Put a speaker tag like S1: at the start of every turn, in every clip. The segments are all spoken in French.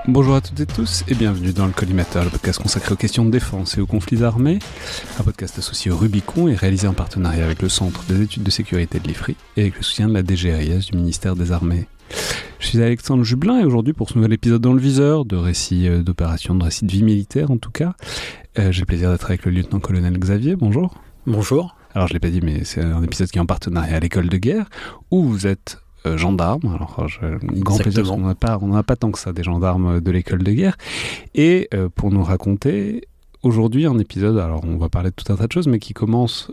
S1: Bonjour à toutes et tous et bienvenue dans le Collimateur, le podcast consacré aux questions de défense et aux conflits armés, un podcast associé au Rubicon et réalisé en partenariat avec le Centre des études de sécurité de l'IFRI et avec le soutien de la DGRIS du ministère des Armées. Je suis Alexandre Jublin et aujourd'hui pour ce nouvel épisode dans le viseur, de récits d'opérations, de récits de vie militaire en tout cas, j'ai le plaisir d'être avec le lieutenant-colonel Xavier, bonjour.
S2: Bonjour.
S1: Alors je ne l'ai pas dit mais c'est un épisode qui est en partenariat à l'école de guerre où vous êtes gendarme, alors j'ai un grand plaisir parce qu'on n'a pas tant que ça des gendarmes de l'école de guerre, et pour nous raconter aujourd'hui un épisode, alors on va parler de tout un tas de choses, mais qui commence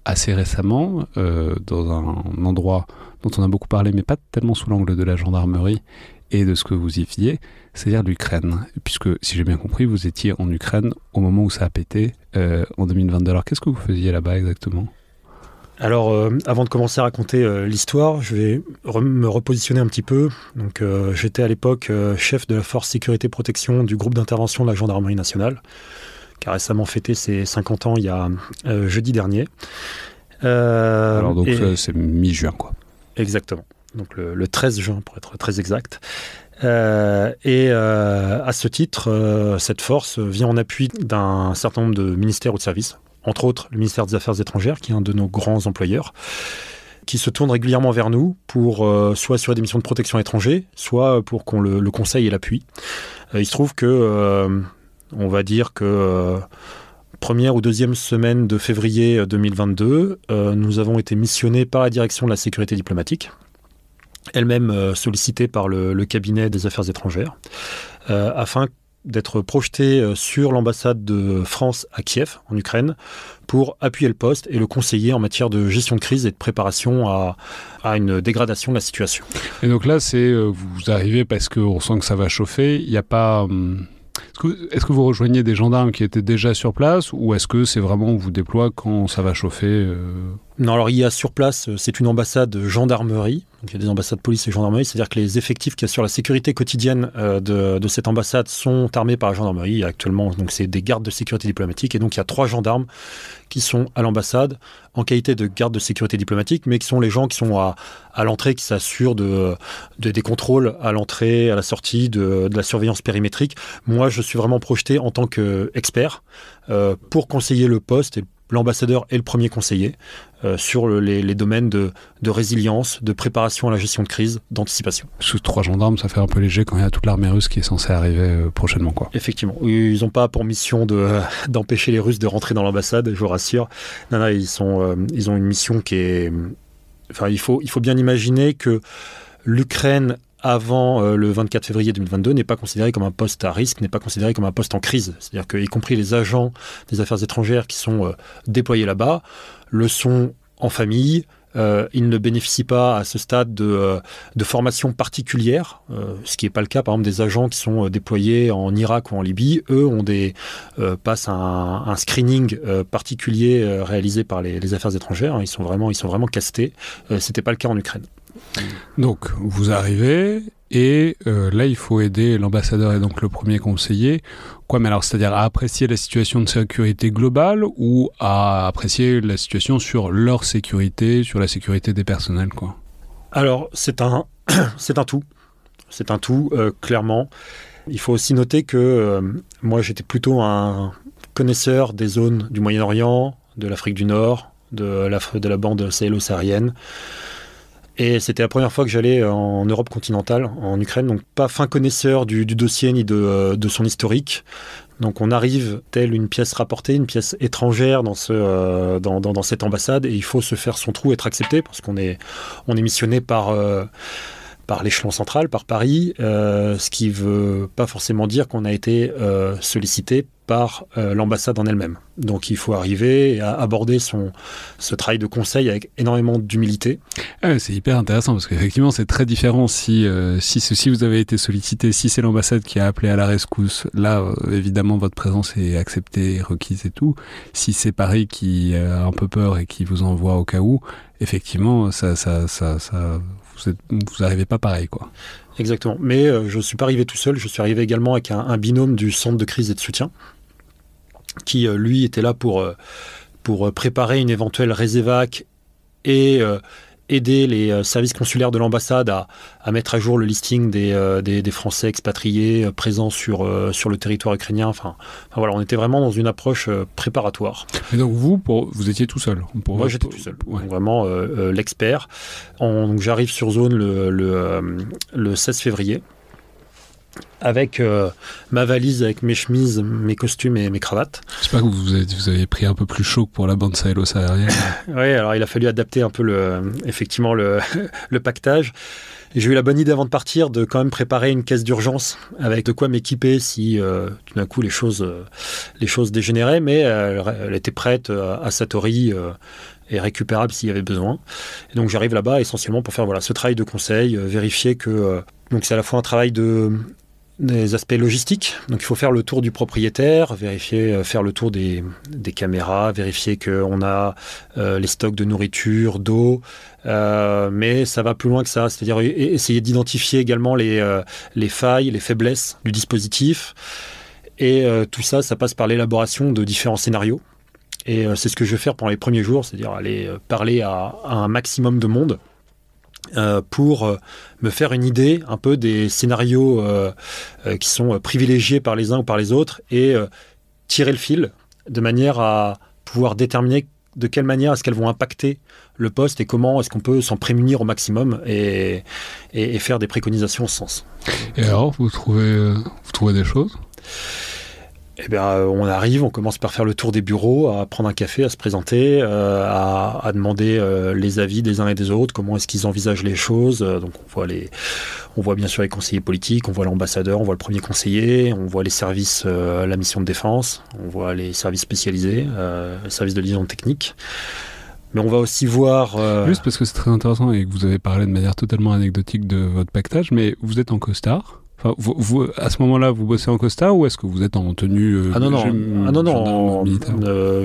S1: assez récemment dans un endroit dont on a beaucoup parlé, mais pas tellement sous l'angle de la gendarmerie et de ce que vous y faisiez, c'est-à-dire l'Ukraine, puisque si j'ai bien compris, vous étiez en Ukraine au moment où ça a pété en 2022. Alors qu'est-ce que vous faisiez là-bas exactement ?
S2: Alors, avant de commencer à raconter l'histoire, je vais me repositionner un petit peu. Donc, j'étais à l'époque chef de la force sécurité-protection du groupe d'intervention de la gendarmerie nationale, qui a récemment fêté ses 50 ans il y a jeudi dernier.
S1: Alors donc c'est mi-juin, quoi.
S2: Exactement. Donc le 13 juin, pour être très exact. À ce titre, cette force vient en appui d'un certain nombre de ministères ou de services, entre autres le ministère des Affaires étrangères, qui est un de nos grands employeurs, qui se tourne régulièrement vers nous pour soit assurer des missions de protection à l'étranger, soit pour qu'on le conseille et l'appuie. Il se trouve que, on va dire que première ou deuxième semaine de février 2022, nous avons été missionnés par la direction de la sécurité diplomatique, elle-même sollicitée par le cabinet des Affaires étrangères, afin d'être projeté sur l'ambassade de France à Kiev, en Ukraine, pour appuyer le poste et le conseiller en matière de gestion de crise et de préparation à une dégradation de la situation.
S1: Et donc là, vous arrivez parce qu'on sent que ça va chauffer, il n'y a pas... Est-ce que vous rejoignez des gendarmes qui étaient déjà sur place ou est-ce que c'est vraiment on vous déploie quand ça va chauffer
S2: Non, alors il y a sur place, c'est une ambassade gendarmerie, donc il y a des ambassades police et gendarmerie, c'est-à-dire que les effectifs qui assurent la sécurité quotidienne de cette ambassade sont armés par la gendarmerie actuellement, donc c'est des gardes de sécurité diplomatique et donc il y a 3 gendarmes qui sont à l'ambassade en qualité de garde de sécurité diplomatique, mais qui sont les gens qui sont à l'entrée, qui s'assurent des contrôles à l'entrée, à la sortie, de la surveillance périmétrique. Moi, je suis vraiment projeté en tant qu'expert pour conseiller le poste, et l'ambassadeur est le premier conseiller sur les domaines de résilience, de préparation à la gestion de crise, d'anticipation.
S1: Sous 3 gendarmes, ça fait un peu léger quand il y a toute l'armée russe qui est censée arriver prochainement, quoi.
S2: Effectivement. Ils n'ont pas pour mission d'empêcher les Russes de rentrer dans l'ambassade, je vous rassure. Non, ils ont une mission qui est... Enfin, il faut bien imaginer que l'Ukraine, avant le 24 février 2022, n'est pas considéré comme un poste à risque, n'est pas considéré comme un poste en crise. C'est-à-dire qu'y compris les agents des affaires étrangères qui sont déployés là-bas le sont en famille. Ils ne bénéficient pas à ce stade de formation particulière, ce qui n'est pas le cas par exemple des agents qui sont déployés en Irak ou en Libye. Eux passent un screening particulier réalisé par les affaires étrangères. Ils sont vraiment castés. C'était pas le cas en Ukraine.
S1: Donc vous arrivez et là il faut aider l'ambassadeur et donc le premier conseiller. Quoi, mais alors c'est-à-dire à apprécier la situation de sécurité globale ou à apprécier la situation sur leur sécurité, sur la sécurité des personnels, quoi.
S2: Alors c'est un tout. C'est un tout, clairement. Il faut aussi noter que moi j'étais plutôt un connaisseur des zones du Moyen-Orient, de l'Afrique du Nord, de la bande sahélo-saharienne. Et c'était la première fois que j'allais en Europe continentale, en Ukraine, donc pas fin connaisseur du dossier ni de son historique. Donc on arrive telle une pièce rapportée, une pièce étrangère dans cette ambassade, et il faut se faire son trou, être accepté, parce qu'on est missionné par l'échelon central, par Paris, ce qui ne veut pas forcément dire qu'on a été sollicité par l'ambassade en elle-même. Donc il faut arriver à aborder ce travail de conseil avec énormément d'humilité.
S1: C'est hyper intéressant parce qu'effectivement c'est très différent si vous avez été sollicité, si c'est l'ambassade qui a appelé à la rescousse, là évidemment votre présence est acceptée, requise et tout. Si c'est Paris qui a un peu peur et qui vous envoie au cas où, effectivement vous n'arrivez pas pareil, quoi.
S2: Exactement, mais je ne suis pas arrivé tout seul, je suis arrivé également avec un binôme du centre de crise et de soutien qui lui était là pour préparer une éventuelle résévac et aider les services consulaires de l'ambassade à mettre à jour le listing des Français expatriés présents sur le territoire ukrainien. Enfin, voilà, on était vraiment dans une approche préparatoire.
S1: Et donc vous étiez tout seul?
S2: Moi, j'étais tout seul. Ouais. Donc, vraiment l'expert. Donc, j'arrive sur zone le 16 février. Avec ma valise, avec mes chemises, mes costumes et mes cravates.
S1: J'espère que vous avez pris un peu plus chaud pour la bande sahélo-saharienne.
S2: Oui, alors il a fallu adapter un peu effectivement le pactage. Et j'ai eu la bonne idée avant de partir de quand même préparer une caisse d'urgence avec de quoi m'équiper si tout d'un coup les choses dégénéraient, mais elle était prête à Satori et récupérable s'il y avait besoin. Et donc j'arrive là-bas essentiellement pour faire ce travail de conseil, vérifier que donc c'est à la fois un travail des aspects logistiques. Donc il faut faire le tour du propriétaire, faire le tour des caméras, vérifier qu'on a les stocks de nourriture, d'eau, mais ça va plus loin que ça, c'est-à-dire essayer d'identifier également les failles, les faiblesses du dispositif. Et tout ça, ça passe par l'élaboration de différents scénarios. Et c'est ce que je vais faire pendant les premiers jours, c'est-à-dire aller parler à un maximum de monde pour me faire une idée un peu des scénarios qui sont privilégiés par les uns ou par les autres et tirer le fil de manière à pouvoir déterminer de quelle manière est-ce qu'elles vont impacter le poste et comment est-ce qu'on peut s'en prémunir au maximum et faire des préconisations en ce sens.
S1: Et alors, vous trouvez des choses ?
S2: Eh bien, on arrive, on commence par faire le tour des bureaux, à prendre un café, à se présenter, à demander les avis des uns et des autres, comment est-ce qu'ils envisagent les choses. Donc on voit bien sûr les conseillers politiques, on voit l'ambassadeur, on voit le premier conseiller, on voit les services, la mission de défense, on voit les services spécialisés, les services de liaison technique. Mais on va aussi voir...
S1: Juste parce que c'est très intéressant et que vous avez parlé de manière totalement anecdotique de votre pactage, mais vous êtes en costard ? Enfin, vous, à ce moment-là, vous bossez en costard ou est-ce que vous êtes en tenue
S2: militaire ?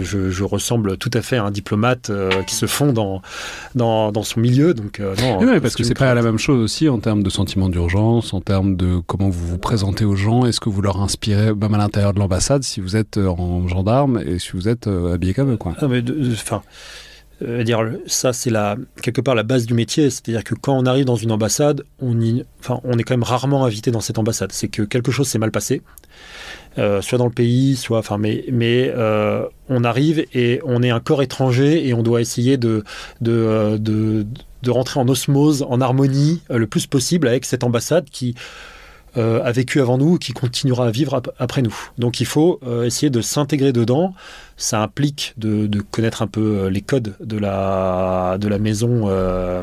S2: Je ressemble tout à fait à un diplomate qui se fond dans son milieu. Donc,
S1: non, parce que c'est pas la même chose aussi en termes de sentiment d'urgence, en termes de comment vous vous présentez aux gens. Est-ce que vous leur inspirez, même à l'intérieur de l'ambassade, si vous êtes en gendarme et si vous êtes habillé comme eux, quoi.
S2: Non, mais ça, c'est quelque part la base du métier. C'est-à-dire que quand on arrive dans une ambassade, on est quand même rarement invité dans cette ambassade. C'est que quelque chose s'est mal passé, soit dans le pays, soit... Mais on arrive et on est un corps étranger et on doit essayer de rentrer en osmose, en harmonie, le plus possible avec cette ambassade qui a vécu avant nous, qui continuera à vivre après nous. Donc il faut essayer de s'intégrer dedans. Ça implique de connaître un peu les codes de la maison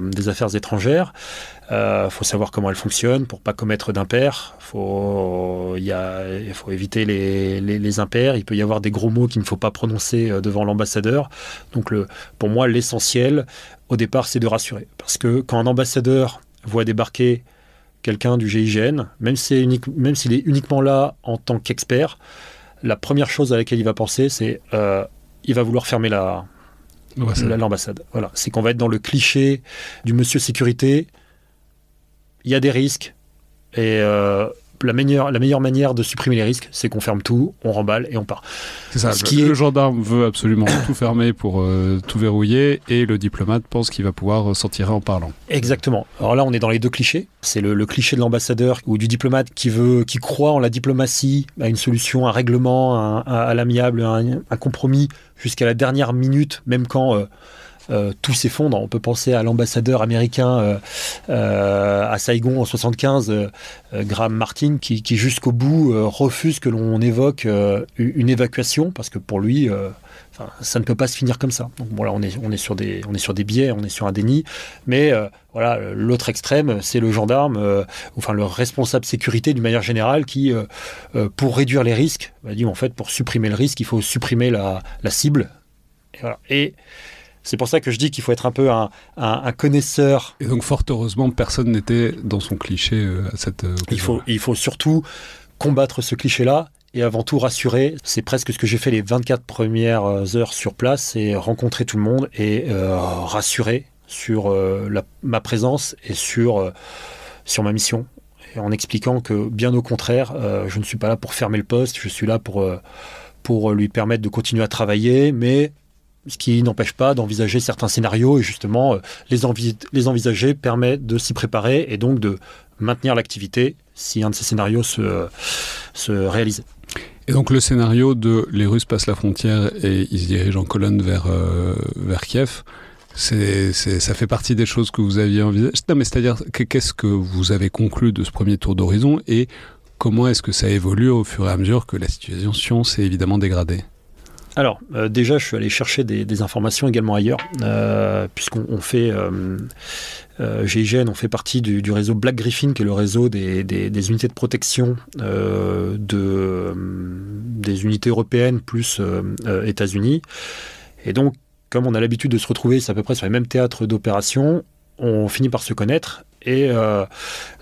S2: des affaires étrangères. Faut savoir comment elle fonctionne pour pas commettre d'impairs. Il faut éviter les impairs. Il peut y avoir des gros mots qu'il ne faut pas prononcer devant l'ambassadeur. Donc pour moi, l'essentiel au départ, c'est de rassurer. Parce que quand un ambassadeur voit débarquer quelqu'un du GIGN, même s'il est uniquement là en tant qu'expert, la première chose à laquelle il va penser, c'est il va vouloir fermer l'ambassade. Voilà. C'est qu'on va être dans le cliché du monsieur sécurité. Il y a des risques et la meilleure manière de supprimer les risques, c'est qu'on ferme tout, on remballe et on part.
S1: C'est ça. Le gendarme veut absolument tout fermer pour tout verrouiller et le diplomate pense qu'il va pouvoir s'en tirer en parlant.
S2: Exactement. Alors là, on est dans les deux clichés. C'est le cliché de l'ambassadeur ou du diplomate qui croit en la diplomatie, à une solution, un règlement, à l'amiable, un compromis jusqu'à la dernière minute, même quand... tout s'effondre. On peut penser à l'ambassadeur américain à Saigon en 75, Graham Martin, qui jusqu'au bout refuse que l'on évoque une évacuation parce que pour lui, ça ne peut pas se finir comme ça. Donc bon, là, on est sur des biais, on est sur un déni. Mais l'autre extrême, c'est le gendarme, le responsable sécurité d'une manière générale qui, pour réduire les risques, dit en fait pour supprimer le risque, il faut supprimer la cible. Et c'est pour ça que je dis qu'il faut être un peu un connaisseur.
S1: Et donc, fort heureusement, personne n'était dans son cliché à cette occasion.
S2: Il faut surtout combattre ce cliché-là et avant tout rassurer. C'est presque ce que j'ai fait les 24 premières heures sur place, c'est rencontrer tout le monde et rassurer sur ma présence et sur ma mission. Et en expliquant que, bien au contraire, je ne suis pas là pour fermer le poste, je suis là pour lui permettre de continuer à travailler, mais ce qui n'empêche pas d'envisager certains scénarios, et justement, les envisager permet de s'y préparer et donc de maintenir l'activité si un de ces scénarios se réalisait.
S1: Et donc le scénario de les Russes passent la frontière et ils se dirigent en colonne vers Kiev, ça fait partie des choses que vous aviez envisagées. Non, mais c'est-à-dire, qu'est-ce que vous avez conclu de ce premier tour d'horizon et comment est-ce que ça évolue au fur et à mesure que la situation s'est évidemment dégradée ?
S2: Alors, déjà, je suis allé chercher des informations également ailleurs, puisqu'on fait, GIGN, on fait partie du réseau Black Griffin, qui est le réseau des unités de protection des unités européennes plus États-Unis. Et donc, comme on a l'habitude de se retrouver, c'est à peu près sur les mêmes théâtres d'opération, on finit par se connaître. Et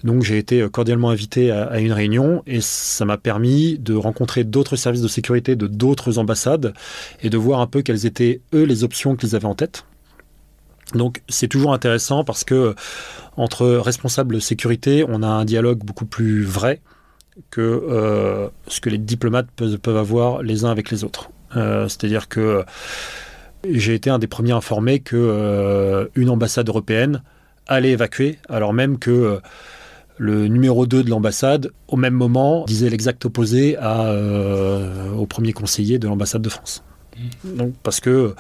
S2: donc j'ai été cordialement invité à une réunion et ça m'a permis de rencontrer d'autres services de sécurité de d'autres ambassades et de voir un peu quelles étaient, eux, les options qu'ils avaient en tête. Donc c'est toujours intéressant parce que entre responsables de sécurité, on a un dialogue beaucoup plus vrai que ce que les diplomates peuvent avoir les uns avec les autres. C'est-à-dire que j'ai été un des premiers informés qu'une ambassade européenne allait évacuer, alors même que le numéro 2 de l'ambassade, au même moment, disait l'exact opposé au premier conseiller de l'ambassade de France. Donc, parce que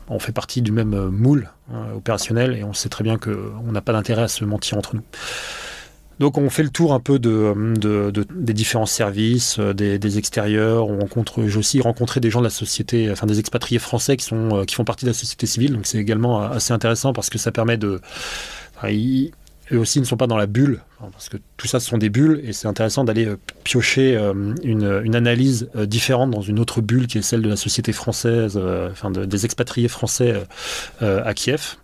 S2: on fait partie du même moule opérationnel et on sait très bien qu'on n'a pas d'intérêt à se mentir entre nous. Donc on fait le tour un peu des différents services, des extérieurs. J'ai aussi rencontré des gens de la société, enfin des expatriés français qui font partie de la société civile. Donc c'est également assez intéressant parce que ça permet eux aussi ne sont pas dans la bulle, parce que tout ça ce sont des bulles et c'est intéressant d'aller piocher une analyse différente dans une autre bulle qui est celle de la société française, des expatriés français à Kiev.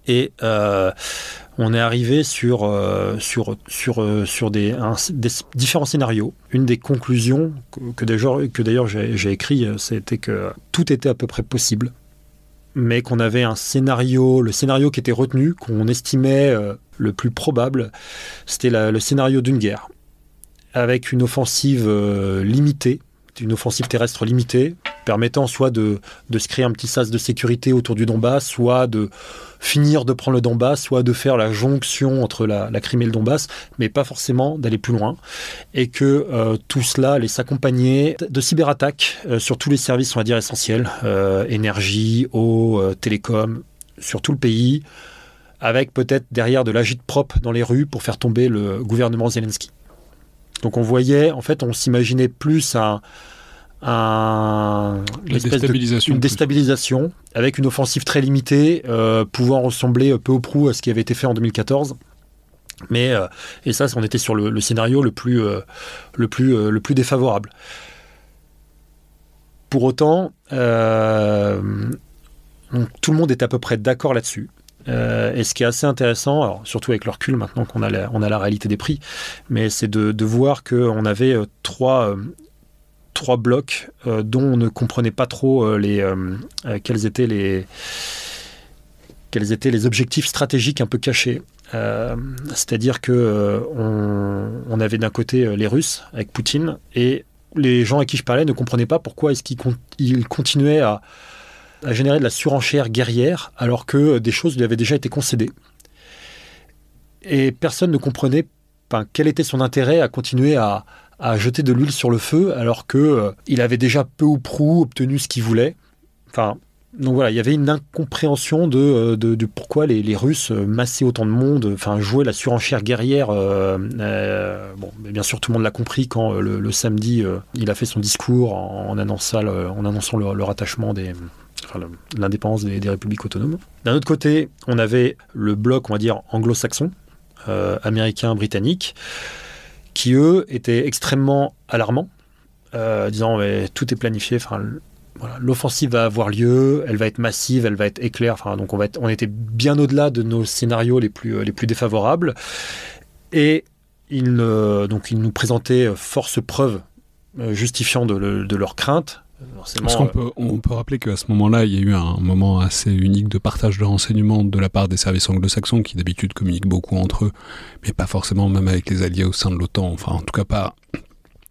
S2: Et on est arrivé sur des différents scénarios. Une des conclusions que d'ailleurs j'ai écrit, c'était que tout était à peu près possible, mais qu'on avait le scénario qui était retenu, qu'on estimait le plus probable, c'était le scénario d'une guerre, avec une offensive limitée, une offensive terrestre limitée, permettant soit de se créer un petit sas de sécurité autour du Donbass, soit de finir de prendre le Donbass, soit de faire la jonction entre la Crimée et le Donbass, mais pas forcément d'aller plus loin. Et que tout cela allait s'accompagner de cyberattaques sur tous les services, on va dire, essentiels, énergie, eau, télécom, sur tout le pays, avec peut-être derrière de l'agite-prop dans les rues pour faire tomber le gouvernement Zelensky. Donc on voyait, en fait, on s'imaginait plus une déstabilisation avec une offensive très limitée, pouvant ressembler peu ou prou à ce qui avait été fait en 2014. Mais et ça, on était sur le scénario le plus défavorable. Pour autant, tout le monde est à peu près d'accord là-dessus. Et ce qui est assez intéressant, alors surtout avec le recul maintenant qu'on a la réalité des prix, mais c'est de voir qu'on avait trois blocs dont on ne comprenait pas trop quels étaient les objectifs stratégiques un peu cachés. C'est-à-dire que on avait d'un côté les Russes avec Poutine, et les gens à qui je parlais ne comprenaient pas pourquoi est-ce qu'ils continuaient à générer de la surenchère guerrière alors que des choses lui avaient déjà été concédées. Et personne ne comprenait quel était son intérêt à continuer à jeter de l'huile sur le feu alors qu'il avait déjà peu ou prou obtenu ce qu'il voulait. Donc voilà, il y avait une incompréhension de pourquoi les Russes massaient autant de monde, jouaient la surenchère guerrière. Mais bien sûr, tout le monde l'a compris quand le samedi, il a fait son discours en annonçant le rattachement l'indépendance des républiques autonomes. D'un autre côté, on avait le bloc, on va dire, anglo-saxon, américain, britannique, qui, eux, étaient extrêmement alarmants, disant mais tout est planifié, l'offensive va avoir lieu, elle va être massive, elle va être éclair, donc on était bien au-delà de nos scénarios les plus défavorables, et ils nous présentaient force preuve justifiant de leur crainte.
S1: Parce qu'on peut rappeler qu'à ce moment-là, il y a eu un moment assez unique de partage de renseignements de la part des services anglo-saxons qui d'habitude communiquent beaucoup entre eux, mais pas forcément même avec les alliés au sein de l'OTAN, en tout cas pas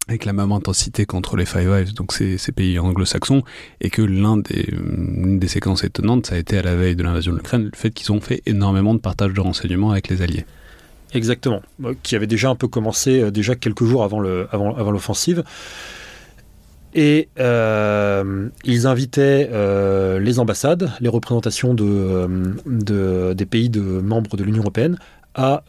S1: avec la même intensité qu'entre les Five Eyes, donc ces pays anglo-saxons, et que l'une des séquences étonnantes, ça a été à la veille de l'invasion de l'Ukraine, le fait qu'ils ont fait énormément de partage de renseignements avec les alliés.
S2: Exactement, qui avait déjà un peu commencé déjà quelques jours avant l'offensive. Et ils invitaient les ambassades, les représentations des pays membres de l'Union européenne à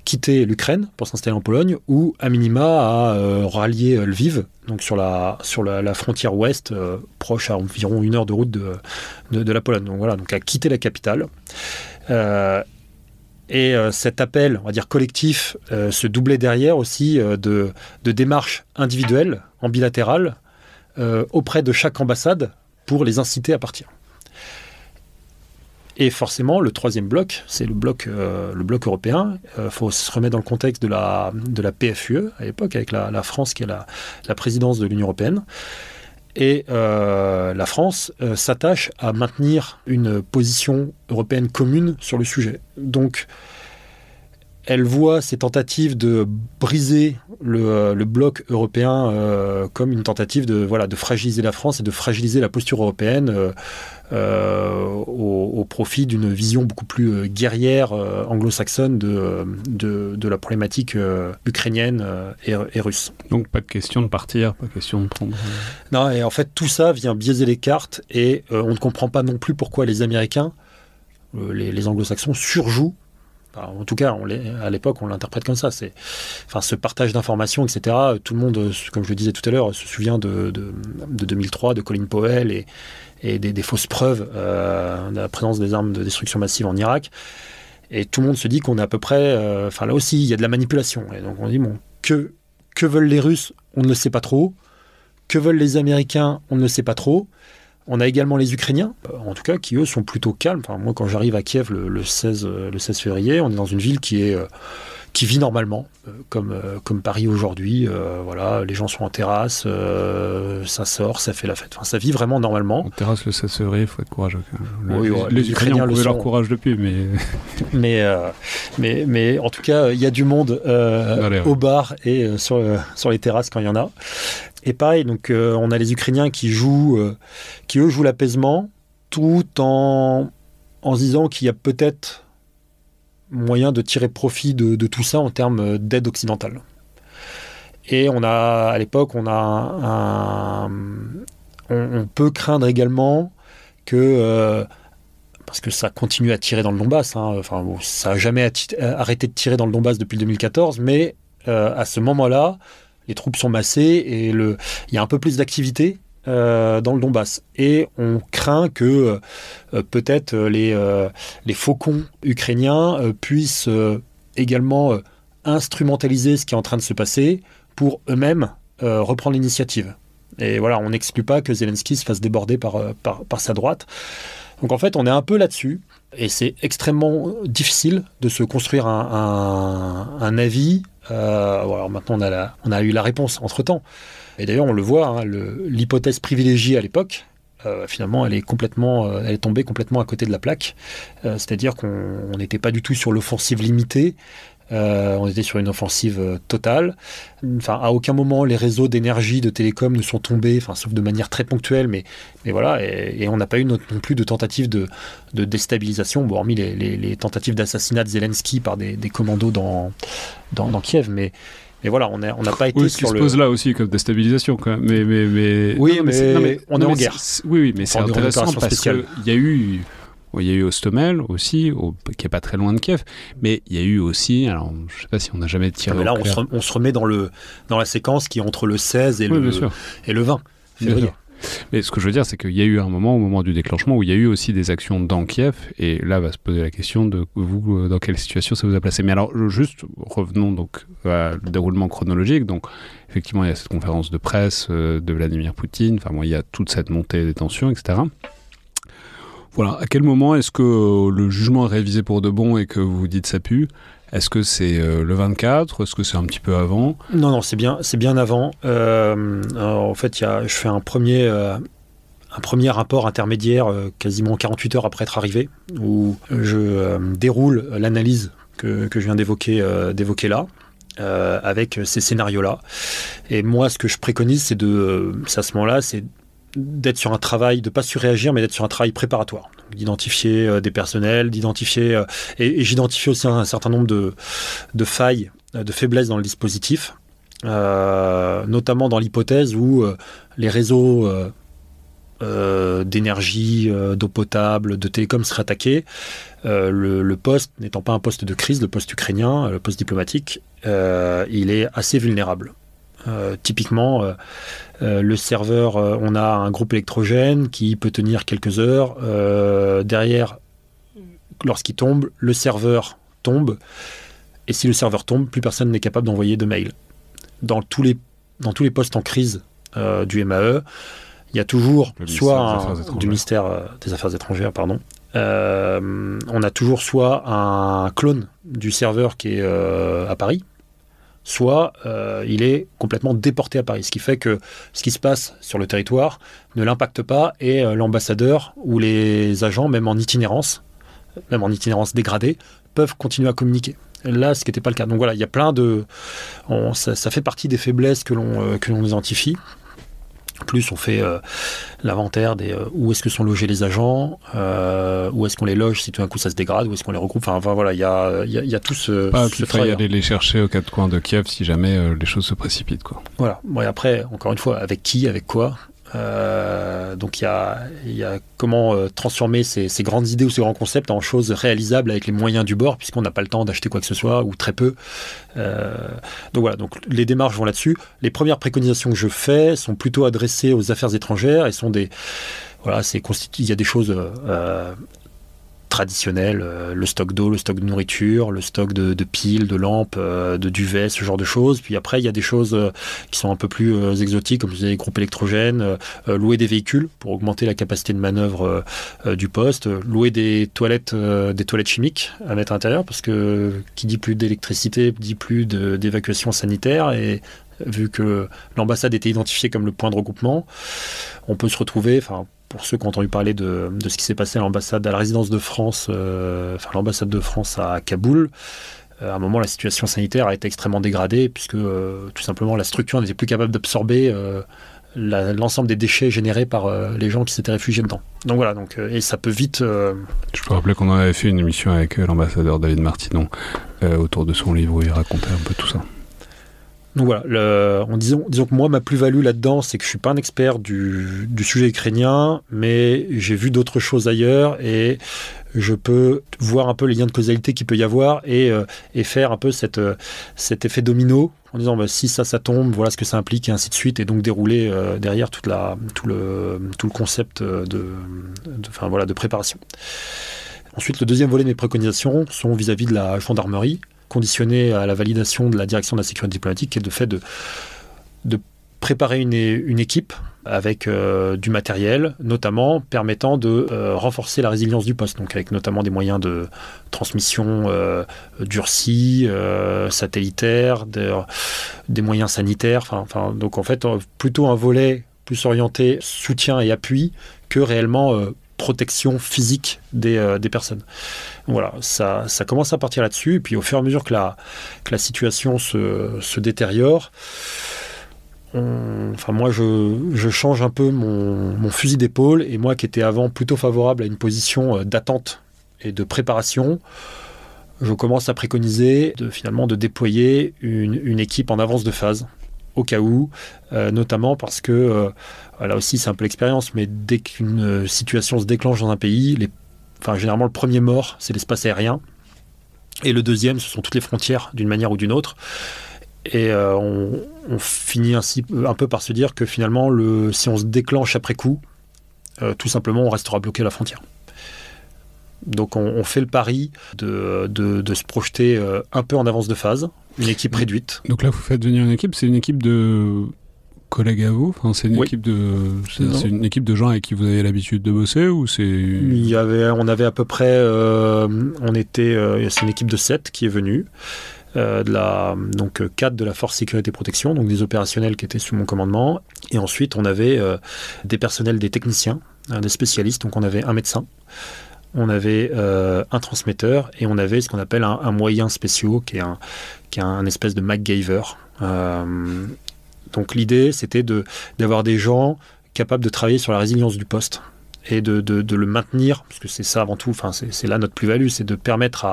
S2: quitter l'Ukraine pour s'installer en Pologne, ou à minima à rallier Lviv, donc sur la frontière ouest, proche à environ 1 heure de route de la Pologne. Donc voilà, donc à quitter la capitale. Et cet appel, on va dire collectif, se doublait derrière aussi de démarches individuelles, en bilatéral, auprès de chaque ambassade pour les inciter à partir. Et forcément, le troisième bloc, c'est le bloc européen. Faut se remettre dans le contexte de la PFUE à l'époque, avec la France qui est la présidence de l'Union européenne. Et la France s'attache à maintenir une position européenne commune sur le sujet. Donc, elle voit ces tentatives de briser le bloc européen comme une tentative de fragiliser la France et de fragiliser la posture européenne au profit d'une vision beaucoup plus guerrière anglo-saxonne de la problématique ukrainienne et russe.
S1: Donc pas de question de partir, pas de question de prendre...
S2: Non, et en fait tout ça vient biaiser les cartes, et on ne comprend pas non plus pourquoi les Américains, les anglo-saxons, surjouent. En tout cas, à l'époque, on l'interprète comme ça. Ce partage d'informations, etc. Tout le monde, comme je le disais tout à l'heure, se souvient de 2003, de Colin Powell et des fausses preuves de la présence des armes de destruction massive en Irak. Et tout le monde se dit qu'on est à peu près... là aussi, il y a de la manipulation. Et donc on dit, bon, que veulent les Russes? On ne le sait pas trop. Que veulent les Américains? On ne le sait pas trop. On a également les Ukrainiens, en tout cas, qui eux sont plutôt calmes. Enfin, moi, quand j'arrive à Kiev le 16 février, on est dans une ville qui vit normalement, comme Paris aujourd'hui. Voilà, les gens sont en terrasse, ça sort, ça fait la fête. Enfin, ça vit vraiment normalement.
S1: En terrasse le 16 février, il faut être courageux.
S2: Les Ukrainiens ont prouvé
S1: leur courage depuis,
S2: mais en tout cas, il y a du monde au bar et sur les terrasses quand il y en a. Et pareil, donc on a les Ukrainiens qui eux jouent l'apaisement, tout en se disant qu'il y a peut-être moyen de tirer profit de tout ça en termes d'aide occidentale. Et à l'époque, on peut craindre également que, parce que ça continue à tirer dans le Donbass, ça n'a jamais arrêté de tirer dans le Donbass depuis 2014, mais à ce moment-là, les troupes sont massées et il y a un peu plus d'activité dans le Donbass. Et on craint que peut-être les faucons ukrainiens puissent également instrumentaliser ce qui est en train de se passer pour eux-mêmes reprendre l'initiative. Et voilà, on n'exclut pas que Zelensky se fasse déborder par sa droite. Donc en fait, on est un peu là-dessus. Et c'est extrêmement difficile de se construire un avis. Alors maintenant, on a eu la réponse entre-temps. Et d'ailleurs, on le voit, l'hypothèse privilégiée à l'époque, finalement, elle est tombée complètement à côté de la plaque. C'est-à-dire qu'on n'était pas du tout sur l'offensive limitée. On était sur une offensive totale. Enfin, à aucun moment les réseaux d'énergie, de télécom ne sont tombés, sauf de manière très ponctuelle, mais voilà. Et on n'a pas eu non plus de tentatives de déstabilisation, hormis les tentatives d'assassinat de Zelensky par des commandos dans Kiev. Mais voilà, on n'a pas été sur
S1: ce qui se pose là aussi comme déstabilisation, quoi. Mais
S2: on est en guerre.
S1: Oui, mais c'est intéressant parce qu'il y a eu... Il y a eu Hostomel aussi, qui n'est pas très loin de Kiev, mais il y a eu aussi, alors je ne sais pas si on n'a jamais tiré...
S2: Mais là, on se remet dans la séquence qui est entre le 16 et le 20 février.
S1: Mais ce que je veux dire, c'est qu'il y a eu un moment, au moment du déclenchement, où il y a eu aussi des actions dans Kiev, et là va se poser la question de vous, dans quelle situation ça vous a placé. Mais alors, juste revenons donc au déroulement chronologique. Donc, effectivement, il y a cette conférence de presse de Vladimir Poutine, il y a toute cette montée des tensions, etc. Voilà, à quel moment est-ce que le jugement est révisé pour de bon et que vous dites ça pue? Est-ce que c'est le 24? Est-ce que c'est un petit peu avant?
S2: Non, c'est bien avant. En fait, je fais un premier rapport intermédiaire quasiment 48 heures après être arrivé, où je déroule l'analyse que je viens d'évoquer là. avec ces scénarios-là. Et moi, ce que je préconise, c'est à ce moment-là, c'est d'être sur un travail, de ne pas surréagir, mais d'être sur un travail préparatoire. D'identifier des personnels, d'identifier... et j'identifie aussi un certain nombre de failles, de faiblesses dans le dispositif, notamment dans l'hypothèse où les réseaux d'énergie, d'eau potable, de télécom seraient attaqués. Le poste, n'étant pas un poste de crise, le poste ukrainien, le poste diplomatique, il est assez vulnérable. Typiquement, le serveur, on a un groupe électrogène qui peut tenir quelques heures. Derrière, lorsqu'il tombe, le serveur tombe. Et si le serveur tombe, plus personne n'est capable d'envoyer de mail. Dans tous les postes en crise du MAE, il y a toujours du ministère des Affaires étrangères, pardon. On a toujours soit un clone du serveur qui est à Paris, soit il est complètement déporté à Paris. Ce qui fait que ce qui se passe sur le territoire ne l'impacte pas et l'ambassadeur ou les agents, même en itinérance dégradée, peuvent continuer à communiquer. Là, ce qui n'était pas le cas. Donc voilà, il y a plein de... ça fait partie des faiblesses que l'on identifie. Plus on fait l'inventaire des où est-ce que sont logés les agents, où est-ce qu'on les loge si tout d'un coup ça se dégrade, où est-ce qu'on les regroupe. Enfin voilà, il y a tout ce
S1: il faut y aller les chercher aux quatre coins de Kiev si jamais les choses se précipitent, quoi.
S2: Voilà. Bon, et après, encore une fois, avec qui, avec quoi. Donc il y a comment transformer ces grandes idées ou ces grands concepts en choses réalisables avec les moyens du bord, puisqu'on n'a pas le temps d'acheter quoi que ce soit ou très peu. Donc voilà, donc les démarches vont là-dessus. Les premières préconisations que je fais sont plutôt adressées aux affaires étrangères et sont il y a des choses traditionnels, le stock d'eau, le stock de nourriture, le stock de piles, de lampes, de duvets, ce genre de choses. Puis après, il y a des choses qui sont un peu plus exotiques, comme les groupes électrogènes, louer des véhicules pour augmenter la capacité de manœuvre du poste, louer des toilettes chimiques à mettre à l'intérieur, parce que qui dit plus d'électricité, dit plus d'évacuation sanitaire, et vu que l'ambassade était identifiée comme le point de regroupement, on peut se retrouver... Pour ceux qui ont entendu parler de ce qui s'est passé à la résidence de France, l'ambassade de France à Kaboul, à un moment, la situation sanitaire a été extrêmement dégradée, puisque tout simplement la structure n'était plus capable d'absorber l'ensemble des déchets générés par les gens qui s'étaient réfugiés dedans. Donc voilà, et ça peut vite...
S1: Je peux rappeler qu'on en avait fait une émission avec l'ambassadeur David Martinon autour de son livre où il racontait un peu tout ça.
S2: Donc voilà, disons que moi, ma plus-value là-dedans, c'est que je ne suis pas un expert du sujet ukrainien, mais j'ai vu d'autres choses ailleurs et je peux voir un peu les liens de causalité qu'il peut y avoir et faire un peu cet effet domino en disant si ça tombe, voilà ce que ça implique et ainsi de suite, et donc dérouler derrière tout le concept de préparation. Ensuite, le deuxième volet de mes préconisations sont vis-à-vis de la gendarmerie, conditionné à la validation de la direction de la sécurité diplomatique, qui est de préparer une équipe avec du matériel, notamment permettant de renforcer la résilience du poste, donc avec notamment des moyens de transmission durcis, satellitaires, des moyens sanitaires, donc en fait plutôt un volet plus orienté soutien et appui que réellement protection physique des personnes. Voilà, ça commence à partir là-dessus, et puis au fur et à mesure que la situation se détériore, moi je change un peu mon fusil d'épaule, et moi qui étais avant plutôt favorable à une position d'attente et de préparation, je commence à préconiser de déployer une équipe en avance de phase, au cas où, notamment parce que, là aussi c'est un peu l'expérience, mais dès qu'une situation se déclenche dans un pays, généralement le premier mort, c'est l'espace aérien, et le deuxième, ce sont toutes les frontières, d'une manière ou d'une autre. Et on finit ainsi un peu par se dire que finalement, si on se déclenche après coup, tout simplement, on restera bloqué à la frontière. Donc on fait le pari de se projeter un peu en avance de phase, une équipe réduite.
S1: Donc là, vous faites venir une équipe, c'est une équipe de collègues à vous, c'est une équipe c'est une équipe de gens avec qui vous avez l'habitude de bosser, ou c'est...
S2: On avait à peu près, c'est une équipe de 7 qui est venue. 4 de la force sécurité protection, donc des opérationnels qui étaient sous mon commandement, et ensuite on avait des personnels, des techniciens, des spécialistes, donc on avait un médecin, on avait un transmetteur et on avait ce qu'on appelle un moyen spéciaux qui est un espèce de MacGyver. Donc l'idée, c'était d'avoir des gens capables de travailler sur la résilience du poste et de le maintenir, parce que c'est ça avant tout, c'est là notre plus-value, c'est de permettre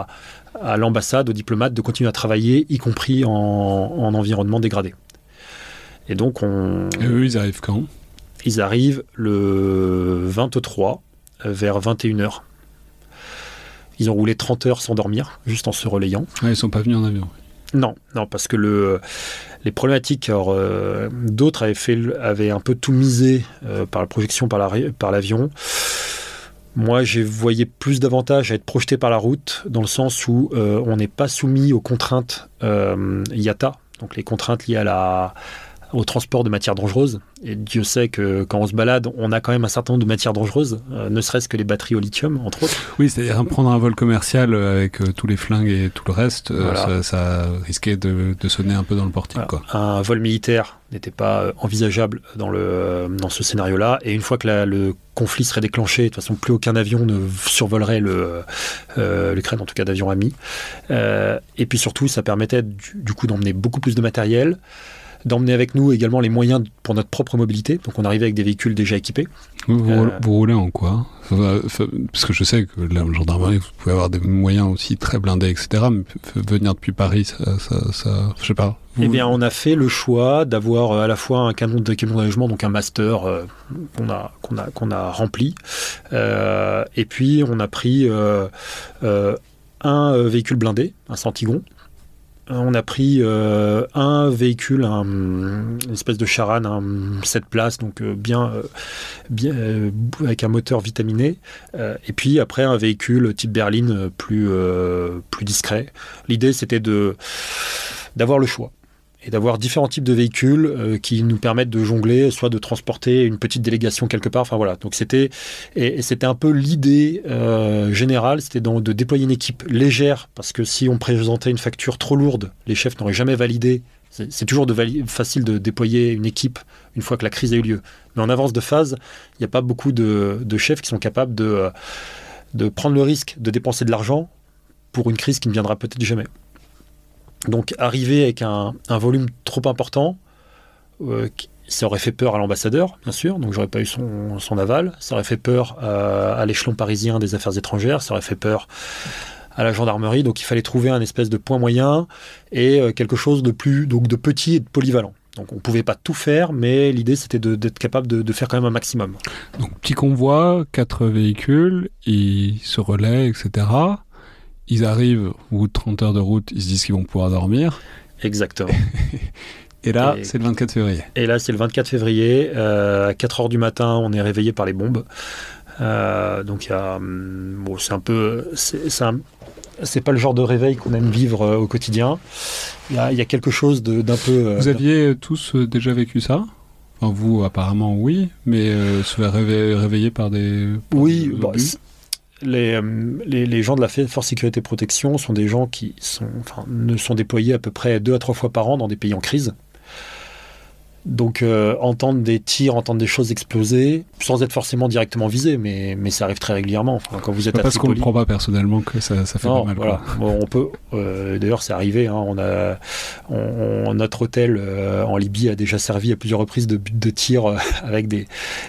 S2: à l'ambassade, aux diplomates de continuer à travailler, y compris en environnement dégradé. Et donc
S1: Et eux, ils arrivent quand ?
S2: Ils arrivent le 23 vers 21h. Ils ont roulé 30 heures sans dormir, juste en se relayant.
S1: Ils ne sont pas venus en avion.
S2: Non, parce que les problématiques, d'autres avaient un peu tout misé par la projection par l'avion. Moi, j'ai voyé plus d'avantages à être projeté par la route, dans le sens où on n'est pas soumis aux contraintes IATA, donc les contraintes liées au transport de matières dangereuses. Et Dieu sait que quand on se balade, on a quand même un certain nombre de matières dangereuses, ne serait-ce que les batteries au lithium, entre autres.
S1: Oui, c'est-à-dire prendre un vol commercial avec tous les flingues et tout le reste, voilà. ça risquait de sonner un peu dans le portique.
S2: Voilà.
S1: Quoi.
S2: Un vol militaire n'était pas envisageable dans ce scénario-là. Et une fois que le conflit serait déclenché, de toute façon, plus aucun avion ne survolerait l'Ukraine, en tout cas d'avions amis. Et puis surtout, ça permettait du coup d'emmener beaucoup plus de matériel, d'emmener avec nous également les moyens pour notre propre mobilité. Donc on arrivait avec des véhicules déjà équipés.
S1: Vous roulez en quoi ? Parce que je sais que la gendarmerie, vous pouvez avoir des moyens aussi très blindés, etc. Mais venir depuis Paris, ça je sais pas.
S2: Eh bien, on a fait le choix d'avoir à la fois un camion d'allègement, donc un master qu'on a rempli. Et puis on a pris un véhicule blindé, un Centigon. On a pris un véhicule, une espèce de Charan, 7 places, donc bien avec un moteur vitaminé. Et puis après, un véhicule type berline plus discret. L'idée, c'était d'avoir le choix et d'avoir différents types de véhicules qui nous permettent de jongler, soit de transporter une petite délégation quelque part. Enfin voilà. Donc c'était un peu l'idée générale, c'était de déployer une équipe légère, parce que si on présentait une facture trop lourde, les chefs n'auraient jamais validé. C'est toujours facile de déployer une équipe une fois que la crise a eu lieu. Mais en avance de phase, il n'y a pas beaucoup de chefs qui sont capables de prendre le risque de dépenser de l'argent pour une crise qui ne viendra peut-être jamais. Donc arriver avec un volume trop important, ça aurait fait peur à l'ambassadeur, bien sûr, donc j'aurais pas eu son aval. Ça aurait fait peur à l'échelon parisien des affaires étrangères, ça aurait fait peur à la gendarmerie. Donc il fallait trouver un espèce de point moyen et quelque chose de petit et de polyvalent. Donc on ne pouvait pas tout faire, mais l'idée c'était d'être capable de faire quand même un maximum.
S1: Donc petit convoi, 4 véhicules, ils se relaient, etc. Ils arrivent, au bout de 30 heures de route, ils se disent qu'ils vont pouvoir dormir.
S2: Exactement.
S1: Et là, c'est le 24 février.
S2: Et là, c'est le 24 février. À 4 heures du matin, on est réveillé par les bombes. Donc, c'est un peu... C'est pas le genre de réveil qu'on aime vivre au quotidien. Il y a quelque chose d'un peu...
S1: Vous aviez tous déjà vécu ça ? Enfin, vous, apparemment, oui. Mais se faire réveiller par des...
S2: Oui, les gens de la Force Sécurité Protection sont des gens qui ne sont déployés à peu près 2 à 3 fois par an dans des pays en crise. Donc entendre des tirs, entendre des choses exploser, sans être forcément directement visé, mais ça arrive très régulièrement. Enfin, quand vous êtes
S1: parce qu'on ne le prend pas personnellement que ça fait pas mal.
S2: Voilà. Bon, on peut. D'ailleurs, c'est arrivé. Hein, notre hôtel en Libye a déjà servi à plusieurs reprises de tirs avec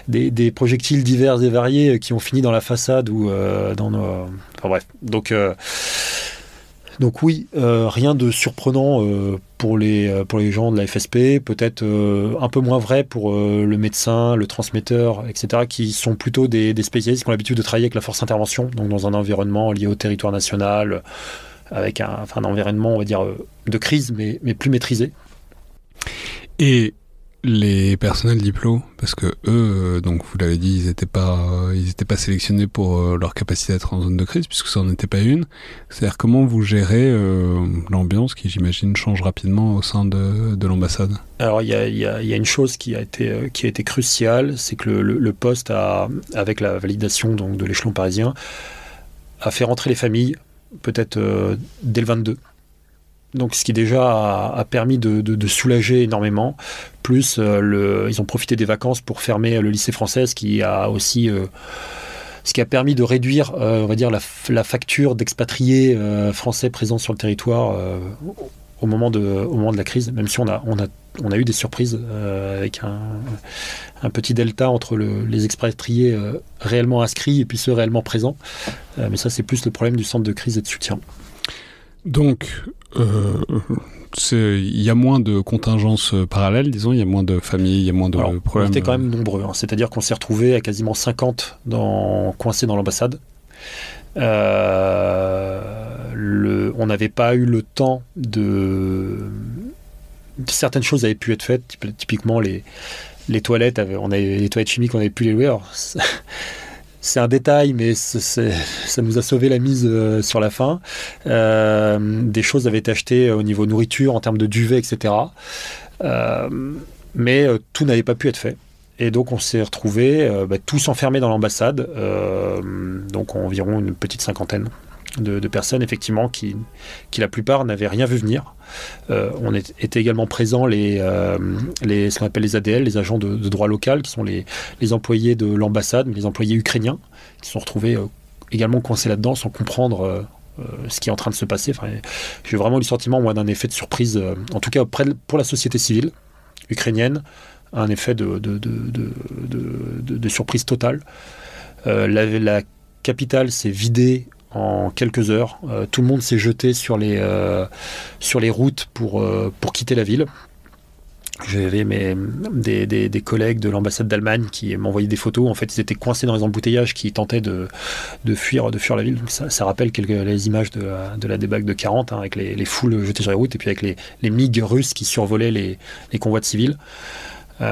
S2: des projectiles divers et variés qui ont fini dans la façade ou dans nos. Enfin bref. Donc oui, rien de surprenant pour les gens de la FSP, peut-être un peu moins vrai pour le médecin, le transmetteur, etc., qui sont plutôt des spécialistes qui ont l'habitude de travailler avec la force intervention, donc dans un environnement lié au territoire national, avec un environnement, on va dire, de crise, mais plus maîtrisé.
S1: Et les personnels diplo, parce que eux, donc vous l'avez dit, ils n'étaient pas sélectionnés pour leur capacité à être en zone de crise, puisque ça n'en était pas une. C'est-à-dire comment vous gérez l'ambiance qui, j'imagine, change rapidement au sein de l'ambassade.
S2: Alors il y a une chose qui a été cruciale, c'est que le poste avec la validation donc de l'échelon parisien, a fait rentrer les familles peut-être dès le 22. Donc, ce qui déjà a permis de soulager énormément. Plus, ils ont profité des vacances pour fermer le lycée français, ce qui a aussi ce qui a permis de réduire, on va dire, la facture d'expatriés français présents sur le territoire au moment de la crise, même si on a eu des surprises avec un petit delta entre les expatriés réellement inscrits et puis ceux réellement présents. Mais ça, c'est plus le problème du centre de crise et de soutien.
S1: Donc, il y a moins de contingences parallèles, disons, il y a moins de familles, il y a moins de problèmes.
S2: On était quand même nombreux, hein. C'est-à-dire qu'on s'est retrouvés à quasiment 50 coincés dans l'ambassade. On n'avait pas eu le temps certaines choses avaient pu être faites, typiquement les toilettes, les toilettes chimiques, on n'avait plus les louer. Alors, c'est un détail, mais ça nous a sauvé la mise sur la fin. Des choses avaient été achetées au niveau nourriture, en termes de duvet, etc. Mais tout n'avait pas pu être fait. Et donc on s'est retrouvés tous enfermés dans l'ambassade, donc environ une petite cinquantaine de personnes, effectivement, qui la plupart n'avaient rien vu venir. On était également présents ce qu'on appelle les ADL, les agents de droit local, qui sont les employés de l'ambassade, les employés ukrainiens, qui se sont retrouvés également coincés là-dedans sans comprendre ce qui est en train de se passer. Enfin, j'ai vraiment eu le sentiment, moi, d'un effet de surprise, en tout cas pour la société civile ukrainienne, un effet de surprise totale. La capitale s'est vidée en quelques heures. Tout le monde s'est jeté sur les routes pour quitter la ville. J'avais des collègues de l'ambassade d'Allemagne qui m'envoyaient des photos. En fait, ils étaient coincés dans les embouteillages qui tentaient de fuir la ville. Donc ça rappelle les images de la débâcle de 40, hein, avec les foules jetées sur les routes et puis avec les MiG russes qui survolaient les convois de civils.
S1: Et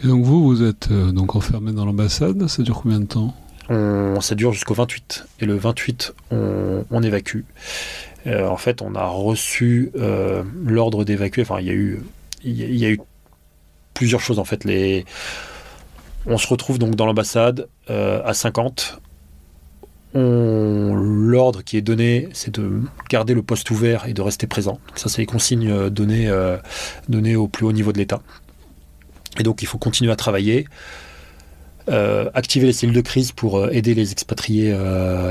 S1: donc vous êtes donc enfermé dans l'ambassade, ça dure combien de temps ?
S2: Ça dure jusqu'au 28, et le 28 on évacue. En fait, on a reçu l'ordre d'évacuer. Enfin, il y a eu plusieurs choses en fait. On se retrouve donc dans l'ambassade à 50. L'ordre qui est donné, c'est de garder le poste ouvert et de rester présent. Donc ça, c'est les consignes données au plus haut niveau de l'État. Et donc, il faut continuer à travailler, activer les cellules de crise pour aider les expatriés,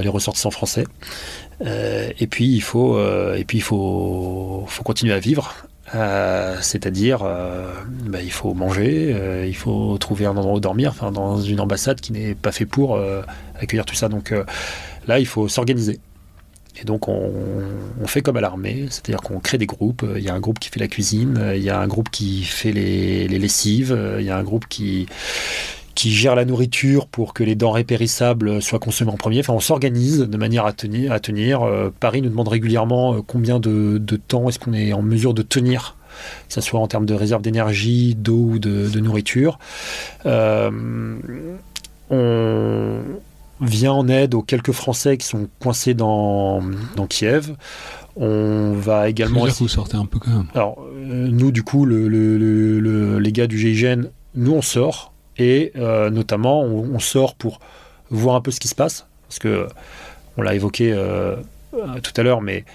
S2: les ressortissants français. Et puis, il faut continuer à vivre. C'est-à-dire, il faut manger, il faut trouver un endroit où dormir, dans une ambassade qui n'est pas fait pour accueillir tout ça. Donc là, il faut s'organiser. Et donc, on fait comme à l'armée, c'est-à-dire qu'on crée des groupes. Il y a un groupe qui fait la cuisine, il y a un groupe qui fait les lessives, il y a un groupe qui gère la nourriture pour que les denrées périssables soient consommées en premier. Enfin, on s'organise de manière à tenir. Paris nous demande régulièrement combien de temps est-ce qu'on est en mesure de tenir, que ce soit en termes de réserve d'énergie, d'eau ou de nourriture. On vient en aide aux quelques Français qui sont coincés dans Kiev. On va également...
S1: C'est-à-dire que vous sortez un peu quand même.
S2: Alors, nous, du coup, les gars du GIGN, nous, on sort. Et notamment, on sort pour voir un peu ce qui se passe, parce que on l'a évoqué tout à l'heure, mais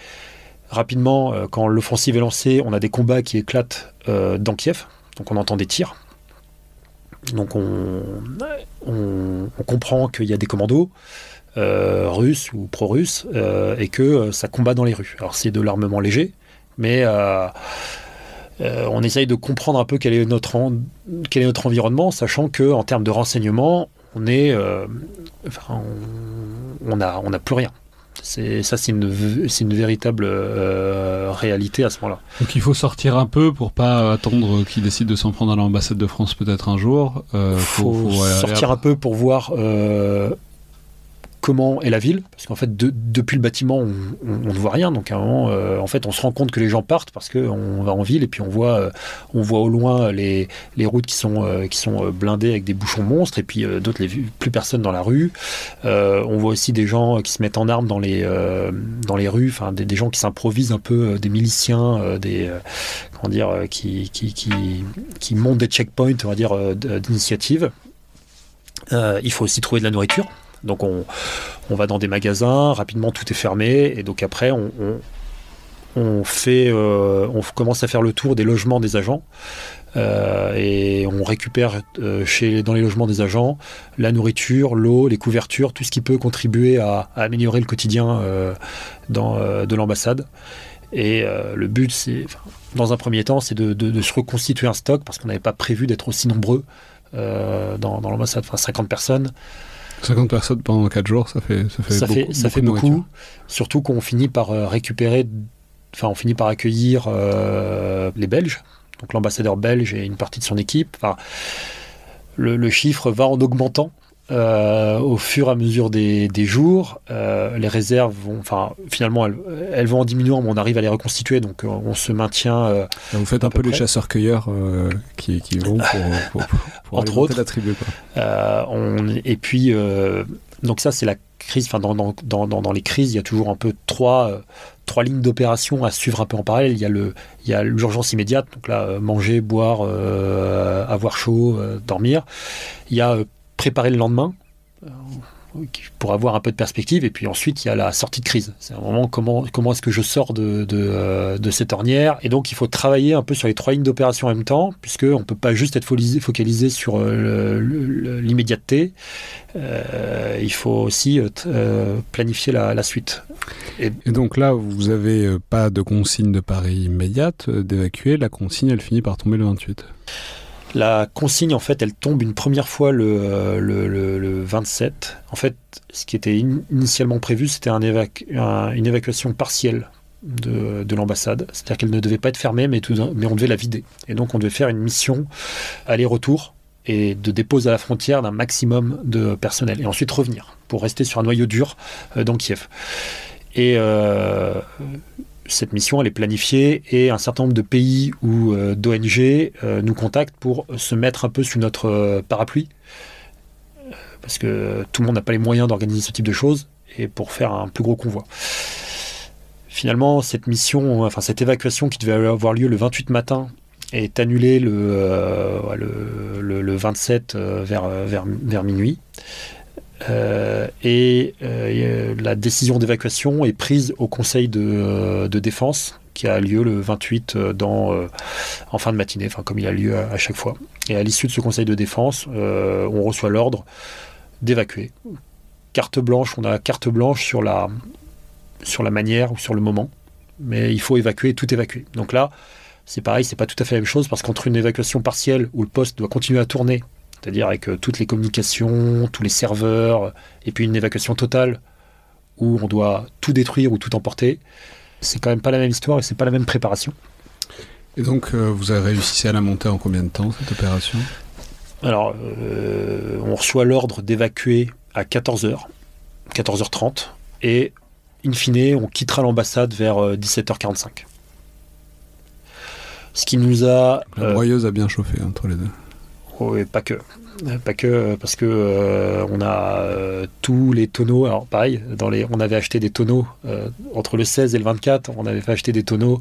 S2: rapidement, quand l'offensive est lancée, on a des combats qui éclatent dans Kiev, donc on entend des tirs. Donc on comprend qu'il y a des commandos russes ou pro-russes et que ça combat dans les rues. Alors c'est de l'armement léger, mais... on essaye de comprendre un peu quel est notre environnement, sachant qu'en termes de renseignement, on n'a plus rien. C'est une véritable réalité à ce moment-là.
S1: Donc il faut sortir un peu pour pas attendre qu'ils décident de s'en prendre à l'ambassade de France peut-être un jour.
S2: Faut sortir un peu pour voir comment est la ville, parce qu'en fait depuis le bâtiment on ne voit rien, donc à un moment en fait on se rend compte que les gens partent parce qu'on va en ville et puis on voit au loin les routes qui sont blindées avec des bouchons monstres et puis d'autres plus personne dans la rue. On voit aussi des gens qui se mettent en armes dans les rues, enfin des gens qui s'improvisent un peu, des miliciens, qui montent des checkpoints, on va dire, d'initiative. Il faut aussi trouver de la nourriture. Donc on va dans des magasins, rapidement tout est fermé, et donc après on on commence à faire le tour des logements des agents. Et on récupère dans les logements des agents la nourriture, l'eau, les couvertures, tout ce qui peut contribuer à améliorer le quotidien de l'ambassade. Et le but, dans un premier temps, c'est de se reconstituer un stock parce qu'on n'avait pas prévu d'être aussi nombreux dans l'ambassade. Enfin, 50 personnes.
S1: 50 personnes pendant 4 jours, ça fait beaucoup.
S2: Surtout qu'on finit par on finit par accueillir les Belges. Donc l'ambassadeur belge et une partie de son équipe. Enfin, le chiffre va en augmentant au fur et à mesure des jours. Les réserves finalement elles vont en diminuant, mais on arrive à les reconstituer. Donc on se maintient.
S1: Vous faites un peu les chasseurs-cueilleurs qui vont pour
S2: entre autres
S1: la tribu.
S2: Et puis donc ça c'est la crise. Enfin dans les crises, il y a toujours un peu trois lignes d'opération à suivre un peu en parallèle. Il y a l'urgence immédiate, donc là, manger, boire, avoir chaud, dormir. Il y a préparer le lendemain, pour avoir un peu de perspective. Et puis ensuite, il y a la sortie de crise. C'est un moment comment est-ce que je sors de cette ornière. Et donc, il faut travailler un peu sur les 3 lignes d'opération en même temps, puisqu'on ne peut pas juste être focalisé sur l'immédiateté. Il faut aussi planifier la suite.
S1: Et donc là, vous n'avez pas de consigne de Paris immédiate d'évacuer. La consigne, elle finit par tomber le 28.
S2: La consigne, en fait, elle tombe une première fois le 27. En fait, ce qui était initialement prévu, c'était une évacuation partielle de l'ambassade. C'est-à-dire qu'elle ne devait pas être fermée, mais on devait la vider. Et donc, on devait faire une mission aller-retour et de dépose à la frontière d'un maximum de personnel. Et ensuite revenir pour rester sur un noyau dur dans Kiev. Et cette mission, elle est planifiée et un certain nombre de pays ou d'ONG nous contactent pour se mettre un peu sous notre parapluie parce que tout le monde n'a pas les moyens d'organiser ce type de choses et pour faire un plus gros convoi. Finalement, cette évacuation qui devait avoir lieu le 28 matin est annulée le 27 vers minuit. La décision d'évacuation est prise au Conseil de défense qui a lieu le 28 en fin de matinée, comme il a lieu à chaque fois. Et à l'issue de ce Conseil de défense, on reçoit l'ordre d'évacuer. On a carte blanche sur la manière ou sur le moment, mais il faut tout évacuer. Donc là, c'est pareil, c'est pas tout à fait la même chose parce qu'entre une évacuation partielle où le poste doit continuer à tourner, c'est-à-dire avec toutes les communications, tous les serveurs, et puis une évacuation totale où on doit tout détruire ou tout emporter, c'est quand même pas la même histoire et c'est pas la même préparation.
S1: Et donc, vous avez réussi à la monter en combien de temps, cette opération ?
S2: Alors, on reçoit l'ordre d'évacuer à 14h, 14h30, et in fine, on quittera l'ambassade vers 17h45. Ce qui nous a...
S1: La broyeuse a bien chauffé entre les deux.
S2: Oui, pas que, parce que on a tous les tonneaux. Alors pareil, on avait acheté des tonneaux entre le 16 et le 24. On avait acheté des tonneaux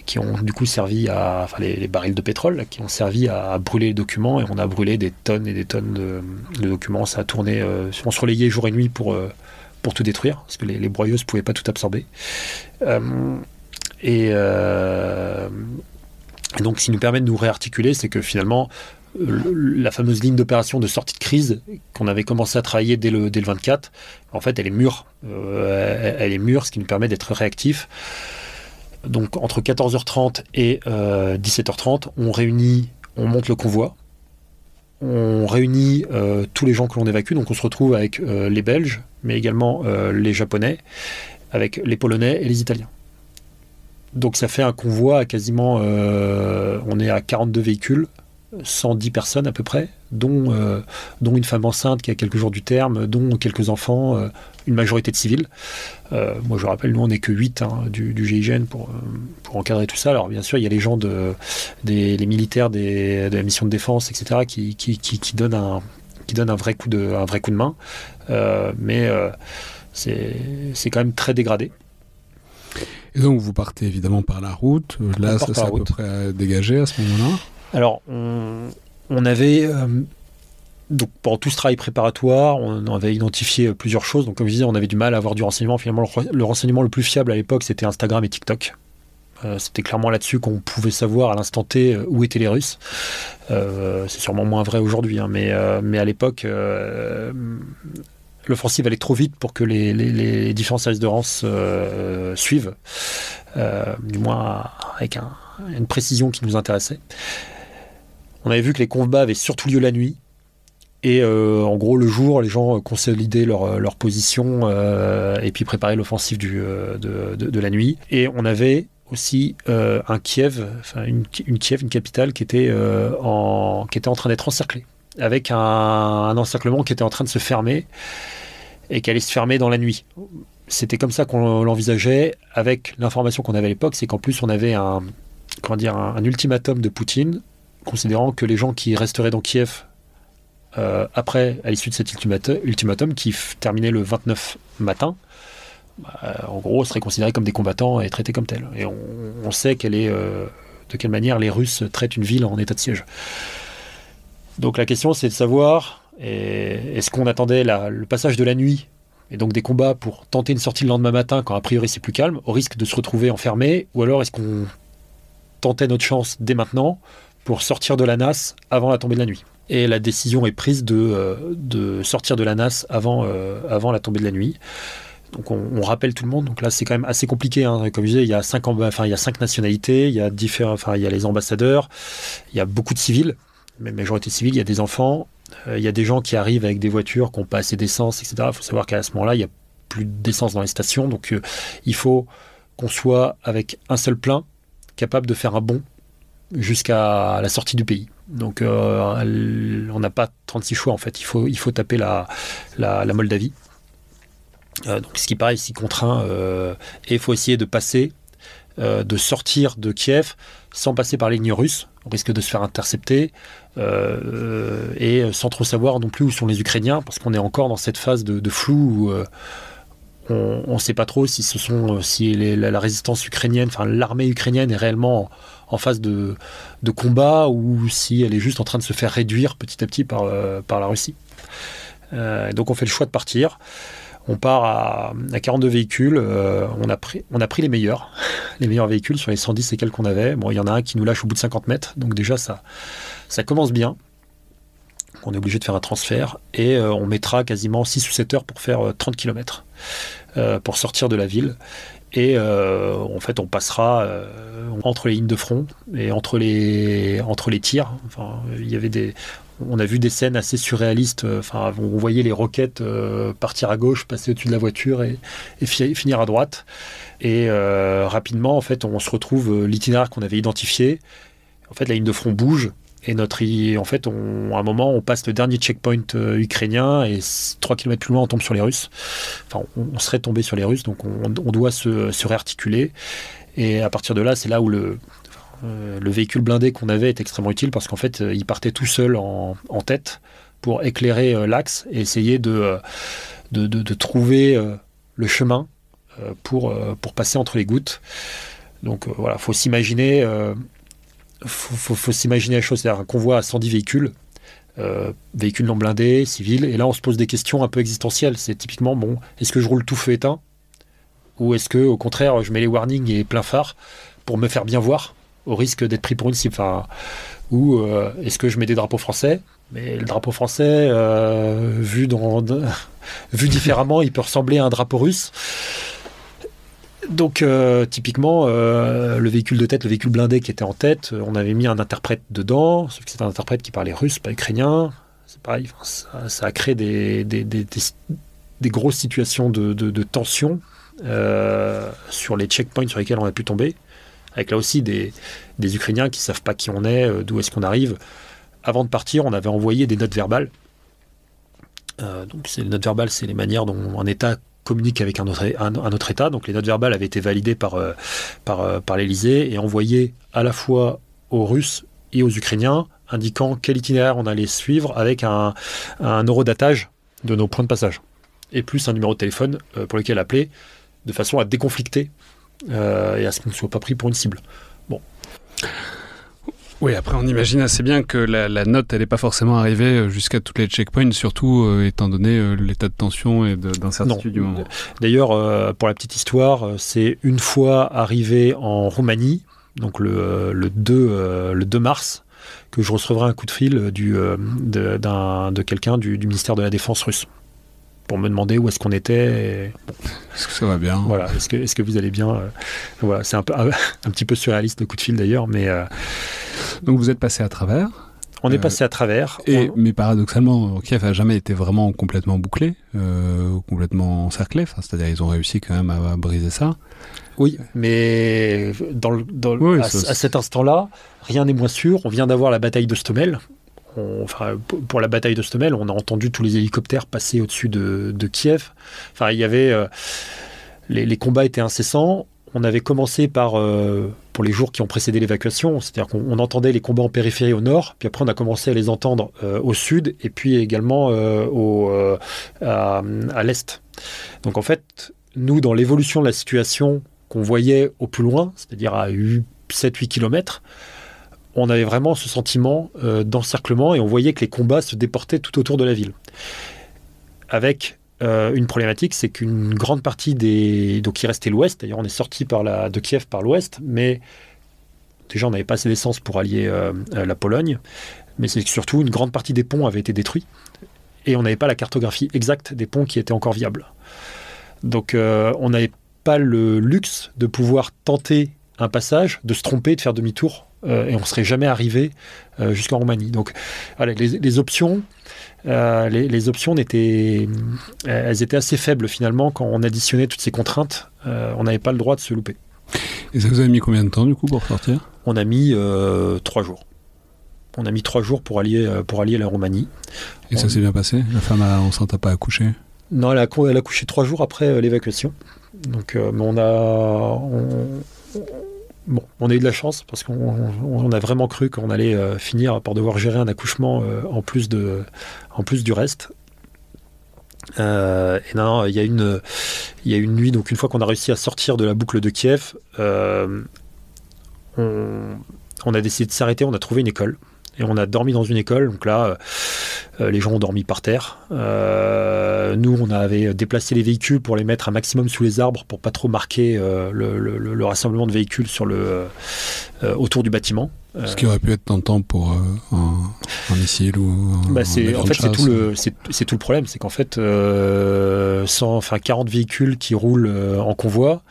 S2: qui ont du coup servi les barils de pétrole là, qui ont servi à brûler les documents et on a brûlé des tonnes et des tonnes de documents. Ça a tourné, on se relayait jour et nuit pour tout détruire parce que les broyeuses pouvaient pas tout absorber. Et donc, ce qui nous permet de nous réarticuler, c'est que finalement, la fameuse ligne d'opération de sortie de crise qu'on avait commencé à travailler dès le 24, en fait, elle est mûre. Elle est mûre, ce qui nous permet d'être réactifs. Donc, entre 14h30 et 17h30, on monte le convoi. On réunit tous les gens que l'on évacue. Donc, on se retrouve avec les Belges, mais également les Japonais, avec les Polonais et les Italiens. Donc ça fait un convoi à quasiment... on est à 42 véhicules, 110 personnes à peu près, dont une femme enceinte qui a quelques jours du terme, dont quelques enfants, une majorité de civils. Moi je rappelle, nous on n'est que 8 du GIGN pour encadrer tout ça. Alors bien sûr il y a les gens les militaires de la mission de défense, etc. qui donnent un vrai coup de main. Mais c'est quand même très dégradé.
S1: Et donc vous partez évidemment par la route. Là, ça s'est à peu près dégagé à ce moment-là.
S2: Alors, on avait Donc pendant tout ce travail préparatoire, on avait identifié plusieurs choses. Donc comme je disais, on avait du mal à avoir du renseignement. Finalement, le renseignement le plus fiable à l'époque, c'était Instagram et TikTok. C'était clairement là-dessus qu'on pouvait savoir à l'instant T où étaient les Russes. C'est sûrement moins vrai aujourd'hui, hein, mais à l'époque, l'offensive allait trop vite pour que les différents services de Rance suivent, du moins avec une précision qui nous intéressait. On avait vu que les combats avaient surtout lieu la nuit. Et en gros, le jour, les gens consolidaient leur position et puis préparaient l'offensive de la nuit. Et on avait aussi un Kiev, enfin une capitale qui était en train d'être encerclée, avec un encerclement qui était en train de se fermer et qui allait se fermer dans la nuit. C'était comme ça qu'on l'envisageait, avec l'information qu'on avait à l'époque, c'est qu'en plus on avait un ultimatum de Poutine, considérant que les gens qui resteraient dans Kiev après, à l'issue de cet ultimatum qui terminait le 29 matin, en gros, seraient considérés comme des combattants et traités comme tels. Et on sait de quelle manière les Russes traitent une ville en état de siège. Donc la question, c'est de savoir, est-ce qu'on attendait le passage de la nuit et donc des combats pour tenter une sortie le lendemain matin quand a priori c'est plus calme, au risque de se retrouver enfermé, ou alors est-ce qu'on tentait notre chance dès maintenant pour sortir de la nasse avant la tombée de la nuit? Et la décision est prise de sortir de la nasse avant la tombée de la nuit. Donc on rappelle tout le monde. Donc là c'est quand même assez compliqué, hein. Comme je disais, il y a 5 nationalités, il y a les ambassadeurs, il y a beaucoup de civils, mais majorité civile, il y a des enfants, il y a des gens qui arrivent avec des voitures qui n'ont pas assez d'essence, etc. Il faut savoir qu'à ce moment-là, il n'y a plus d'essence dans les stations, donc il faut qu'on soit avec un seul plein, capable de faire un bond jusqu'à la sortie du pays. Donc on n'a pas 36 choix en fait, il faut taper la Moldavie. Donc ce qui paraît ici contraint, et il faut essayer de passer, de sortir de Kiev sans passer par les lignes russes, on risque de se faire intercepter, et sans trop savoir non plus où sont les Ukrainiens, parce qu'on est encore dans cette phase de flou où on ne sait pas trop si la résistance ukrainienne, enfin l'armée ukrainienne est réellement en phase de combat, ou si elle est juste en train de se faire réduire petit à petit par la Russie. Donc on fait le choix de partir. On part à 42 véhicules. On a pris les meilleurs véhicules sur les 110 et quelques qu'on avait. Bon, il y en a un qui nous lâche au bout de 50 mètres, donc déjà ça commence bien. On est obligé de faire un transfert et on mettra quasiment 6 ou 7 heures pour faire 30 km pour sortir de la ville. Et en fait, on passera entre les lignes de front et entre les tirs. Enfin, on a vu des scènes assez surréalistes. Enfin, on voyait les roquettes partir à gauche, passer au-dessus de la voiture et finir à droite. Et rapidement, en fait, on se retrouve l'itinéraire qu'on avait identifié. En fait, la ligne de front bouge. Et à un moment, on passe le dernier checkpoint ukrainien et 3 km plus loin, on tombe sur les Russes. Enfin, on serait tombé sur les Russes, donc on doit se réarticuler. Et à partir de là, c'est là où le véhicule blindé qu'on avait est extrêmement utile, parce qu'en fait, il partait tout seul en tête pour éclairer l'axe et essayer de trouver le chemin pour passer entre les gouttes. Donc voilà, il faut s'imaginer... faut s'imaginer la chose, c'est-à-dire un convoi à 110 véhicules, véhicules non blindés, civils, et là on se pose des questions un peu existentielles. C'est typiquement, est-ce que je roule tout feu éteint, ou est-ce que au contraire je mets les warnings et plein phare pour me faire bien voir, au risque d'être pris pour une cible, ou est-ce que je mets des drapeaux français, mais le drapeau français vu différemment, il peut ressembler à un drapeau russe. Donc typiquement, le véhicule de tête, le véhicule blindé qui était en tête, on avait mis un interprète dedans, sauf que c'est un interprète qui parlait russe, pas ukrainien. C'est pareil, ça a créé des grosses situations de tension sur les checkpoints sur lesquels on a pu tomber, avec là aussi des Ukrainiens qui ne savent pas qui on est, d'où est-ce qu'on arrive. Avant de partir, on avait envoyé des notes verbales. Donc les notes verbales, c'est les manières dont un État communique avec un autre État. Donc les notes verbales avaient été validées par l'Élysée et envoyées à la fois aux Russes et aux Ukrainiens, indiquant quel itinéraire on allait suivre, avec un eurodatage de nos points de passage, et plus un numéro de téléphone pour lequel appeler, de façon à déconflicter et à ce qu'on ne soit pas pris pour une cible. Bon.
S1: Oui, après on imagine assez bien que la note, elle n'est pas forcément arrivée jusqu'à tous les checkpoints, surtout étant donné l'état de tension et d'incertitude du moment.
S2: D'ailleurs, pour la petite histoire, c'est une fois arrivé en Roumanie, donc le 2 mars, que je recevrai un coup de fil de quelqu'un du ministère de la Défense russe pour me demander où est-ce qu'on était.
S1: Est-ce que ça va bien ?
S2: Voilà, est-ce que vous allez bien ? Voilà, c'est un petit peu surréaliste le coup de fil d'ailleurs, mais...
S1: Donc vous êtes passé à travers ?
S2: On est passé à travers.
S1: Mais paradoxalement, Kiev n'a jamais été vraiment complètement bouclé, complètement encerclé. Enfin, c'est-à-dire ils ont réussi quand même à briser ça.
S2: Oui, mais à cet instant-là, rien n'est moins sûr. On vient d'avoir la bataille de Stomel. Pour la bataille de Stomel, on a entendu tous les hélicoptères passer au-dessus de Kiev. Enfin, il y avait les combats étaient incessants. On avait commencé pour les jours qui ont précédé l'évacuation, c'est-à-dire qu'on entendait les combats en périphérie au nord, puis après on a commencé à les entendre au sud et puis également à l'est. Donc en fait, nous, dans l'évolution de la situation qu'on voyait au plus loin, c'est-à-dire à 7-8 km, on avait vraiment ce sentiment d'encerclement et on voyait que les combats se déportaient tout autour de la ville. Avec une problématique, c'est qu'une grande partie donc il restait l'ouest, d'ailleurs on est sorti de Kiev par l'ouest, mais déjà on n'avait pas assez d'essence pour allier la Pologne, mais c'est que surtout une grande partie des ponts avait été détruits et on n'avait pas la cartographie exacte des ponts qui étaient encore viables. Donc on n'avait pas le luxe de pouvoir tenter un passage, de se tromper, de faire demi-tour, et on ne serait jamais arrivé jusqu'en Roumanie. Donc voilà, les options... les options elles étaient assez faibles finalement quand on additionnait toutes ces contraintes. On n'avait pas le droit de se louper.
S1: Et ça vous a mis combien de temps du coup pour sortir ?
S2: On a mis 3 jours. On a mis 3 jours pour allier la Roumanie.
S1: Et ça s'est bien passé ? La femme enceinte n'a pas accouché ?
S2: Non, elle a accouché 3 jours après l'évacuation. Donc, mais on a eu de la chance parce qu'on a vraiment cru qu'on allait finir par devoir gérer un accouchement en plus du reste. Et non, il y a une nuit, donc une fois qu'on a réussi à sortir de la boucle de Kiev, on a décidé de s'arrêter, on a trouvé une école. Et on a dormi dans une école, donc là, les gens ont dormi par terre. Nous, on avait déplacé les véhicules pour les mettre un maximum sous les arbres pour pas trop marquer le rassemblement de véhicules autour du bâtiment.
S1: Ce qui aurait pu être tentant pour un missile ou
S2: c'est tout le problème, c'est qu'en fait, 40 véhicules qui roulent en convoi,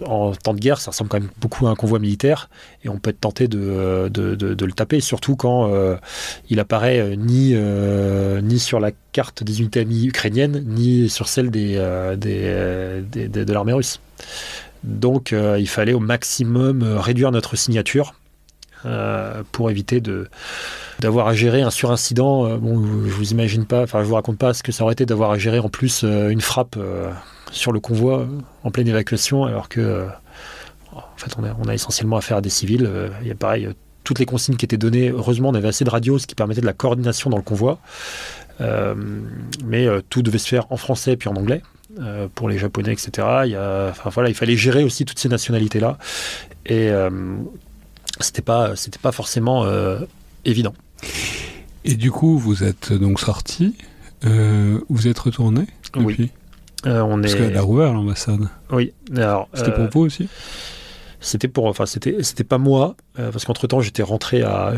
S2: en temps de guerre, ça ressemble quand même beaucoup à un convoi militaire et on peut être tenté de le taper, surtout quand il apparaît ni sur la carte des unités amies ukrainiennes, ni sur celle de l'armée russe. Donc il fallait au maximum réduire notre signature pour éviter d'avoir à gérer un surincident. Je vous imagine pas, je vous raconte pas ce que ça aurait été d'avoir à gérer en plus une frappe sur le convoi en pleine évacuation, alors que en fait on a essentiellement affaire à des civils. Il y a pareil, toutes les consignes qui étaient données, heureusement on avait assez de radios, ce qui permettait de la coordination dans le convoi, mais tout devait se faire en français puis en anglais pour les Japonais, etc. Il fallait gérer aussi toutes ces nationalités là et c'était pas forcément évident.
S1: Et du coup vous êtes donc sorti, vous êtes retourné depuis ?
S2: Oui.
S1: Parce qu'elle a rouvert l'ambassade.
S2: Oui. Alors,
S1: c'était pour vous aussi ?
S2: C'était pas moi, parce qu'entre-temps j'étais rentré elle a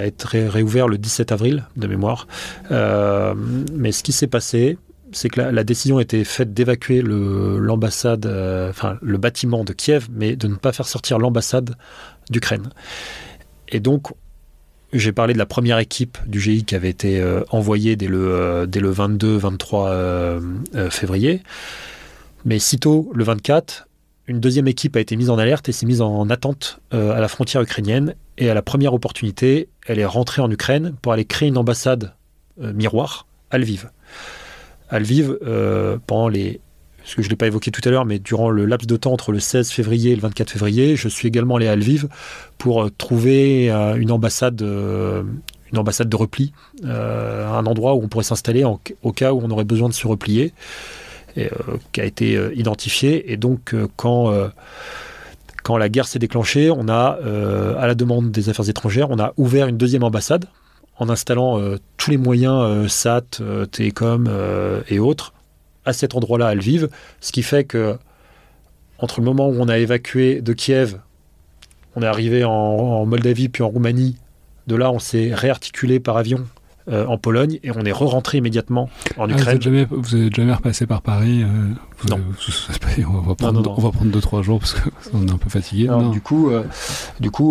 S2: été réouverte le 17 avril de mémoire. Mais ce qui s'est passé, c'est que la décision a été faite d'évacuer l'ambassade, le bâtiment de Kiev, mais de ne pas faire sortir l'ambassade d'Ukraine. Et donc, j'ai parlé de la première équipe du GI qui avait été envoyée dès le 22-23 février. Mais sitôt, le 24, une deuxième équipe a été mise en alerte et s'est mise en attente à la frontière ukrainienne. Et à la première opportunité, elle est rentrée en Ukraine pour aller créer une ambassade miroir à Lviv. À Lviv, parce que je ne l'ai pas évoqué tout à l'heure, mais durant le laps de temps entre le 16 février et le 24 février, je suis également allé à Lviv pour trouver une ambassade de repli, un endroit où on pourrait s'installer au cas où on aurait besoin de se replier, qui a été identifié. Et donc, quand quand la guerre s'est déclenchée, on a, à la demande des affaires étrangères, on a ouvert une deuxième ambassade en installant tous les moyens SAT, télécom et autres à cet endroit-là à Lviv, ce qui fait que entre le moment où on a évacué de Kiev, on est arrivé en Moldavie puis en Roumanie, de là on s'est réarticulé par avion en Pologne et on est re-rentré immédiatement en Ukraine.
S1: Vous n'êtes jamais repassé par Paris
S2: Non.
S1: On va prendre 2-3 jours parce qu'on est un peu fatigué.
S2: Non. Du coup,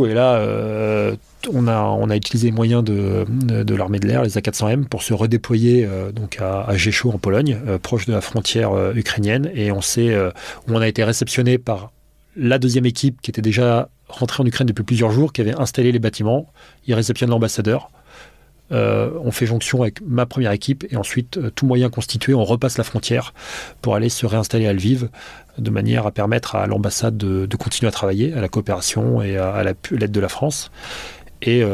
S2: et là, on a utilisé les moyens de l'armée de l'air, les A400M, pour se redéployer donc à Rzeszów en Pologne, proche de la frontière ukrainienne, et où on a été réceptionné par la deuxième équipe qui était déjà rentrée en Ukraine depuis plusieurs jours, qui avait installé les bâtiments. Ils réceptionnent l'ambassadeur. On fait jonction avec ma première équipe et ensuite, tout moyen constitué, on repasse la frontière pour aller se réinstaller à Lviv de manière à permettre à l'ambassade de continuer à travailler, à la coopération et à l'aide de la France. Et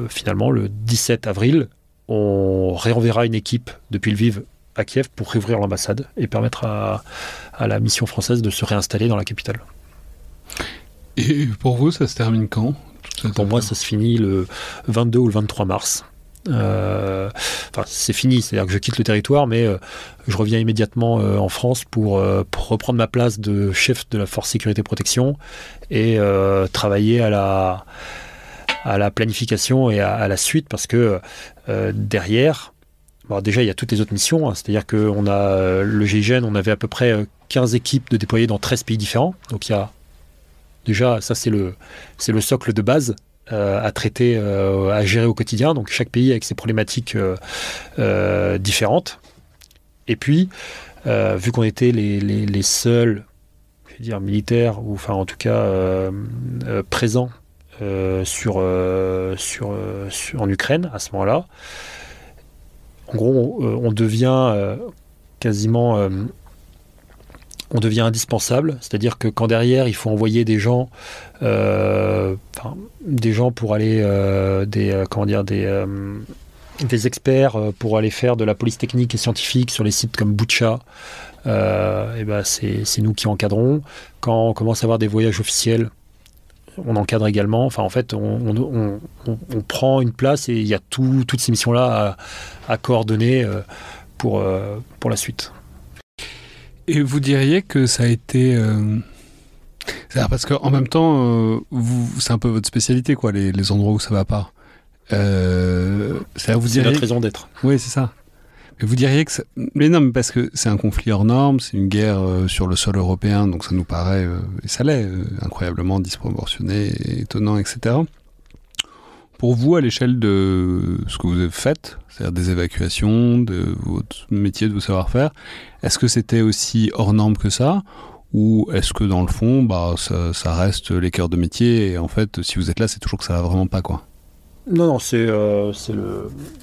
S2: finalement, le 17 avril, on réenverra une équipe depuis Lviv à Kiev pour réouvrir l'ambassade et permettre à la mission française de se réinstaller dans la capitale.
S1: Et pour vous, ça se termine quand ?
S2: Pour moi, ça se finit le 22 ou le 23 mars. C'est fini, c'est-à-dire que je quitte le territoire, mais je reviens immédiatement en France pour reprendre ma place de chef de la force sécurité protection et travailler à la planification et à la suite, parce que derrière, déjà il y a toutes les autres missions, hein, c'est-à-dire qu'on a le GIGN, on avait à peu près 15 équipes de déployées dans 13 pays différents, donc il y a déjà, ça c'est le socle de base à traiter, à gérer au quotidien. Donc chaque pays avec ses problématiques différentes. Et puis, vu qu'on était les seuls, je vais dire militaires, ou enfin en tout cas présents en Ukraine à ce moment-là, en gros, on devient quasiment... on devient indispensable, c'est-à-dire que quand derrière il faut envoyer des gens pour aller des experts pour aller faire de la police technique et scientifique sur les sites comme Boutcha, c'est nous qui encadrons. Quand on commence à avoir des voyages officiels, on encadre également. Enfin, en fait, on prend une place et il y a toutes ces missions-là à coordonner pour la suite.
S1: Et vous diriez que ça a été... parce qu'en même temps, c'est un peu votre spécialité, quoi, les endroits où ça va pas.
S2: C'est notre raison d'être.
S1: Oui, c'est ça. Mais vous diriez que... Mais non, mais parce que c'est un conflit hors norme, c'est une guerre sur le sol européen, donc ça nous paraît, et ça l'est, incroyablement disproportionné, étonnant, etc. Pour vous, à l'échelle de ce que vous avez fait, c'est-à-dire des évacuations, de votre métier, de vos savoir-faire, est-ce que c'était aussi hors norme que ça ? Ou est-ce que dans le fond, ça reste les cœurs de métier et en fait, si vous êtes là, c'est toujours que ça va vraiment pas, quoi ?
S2: Non,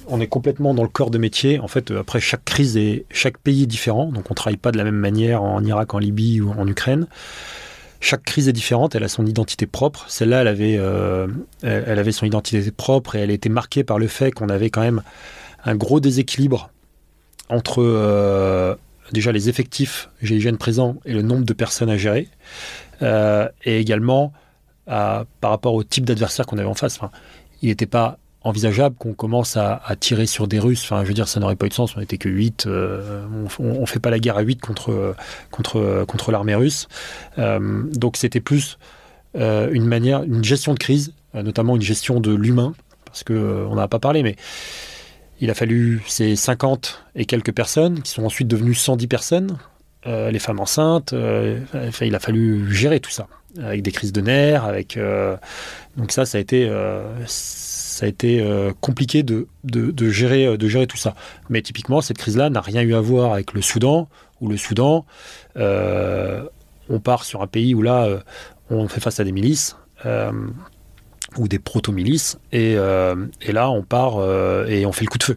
S2: on est complètement dans le corps de métier. En fait, après, chaque pays est différent, donc on travaille pas de la même manière en Irak, en Libye ou en Ukraine. Chaque crise est différente, elle a son identité propre. Celle-là, elle avait son identité propre et elle était marquée par le fait qu'on avait quand même un gros déséquilibre entre déjà les effectifs GIGN présents et le nombre de personnes à gérer, et également par rapport au type d'adversaire qu'on avait en face. Enfin, il n'était pas envisageable qu'on commence à tirer sur des Russes. Enfin, je veux dire, ça n'aurait pas eu de sens. On n'était que 8. On ne fait pas la guerre à 8 contre l'armée russe. Donc, c'était plus une gestion de crise, notamment une gestion de l'humain, parce qu'on n'en a pas parlé, mais il a fallu ces 50 et quelques personnes qui sont ensuite devenues 110 personnes, les femmes enceintes. Il a fallu gérer tout ça, avec des crises de nerfs, donc ça a été compliqué de gérer tout ça. Mais typiquement, cette crise-là n'a rien eu à voir avec le Soudan, où le Soudan, on part sur un pays où là, on fait face à des milices, ou des proto-milices, et là, on part et on fait le coup de feu.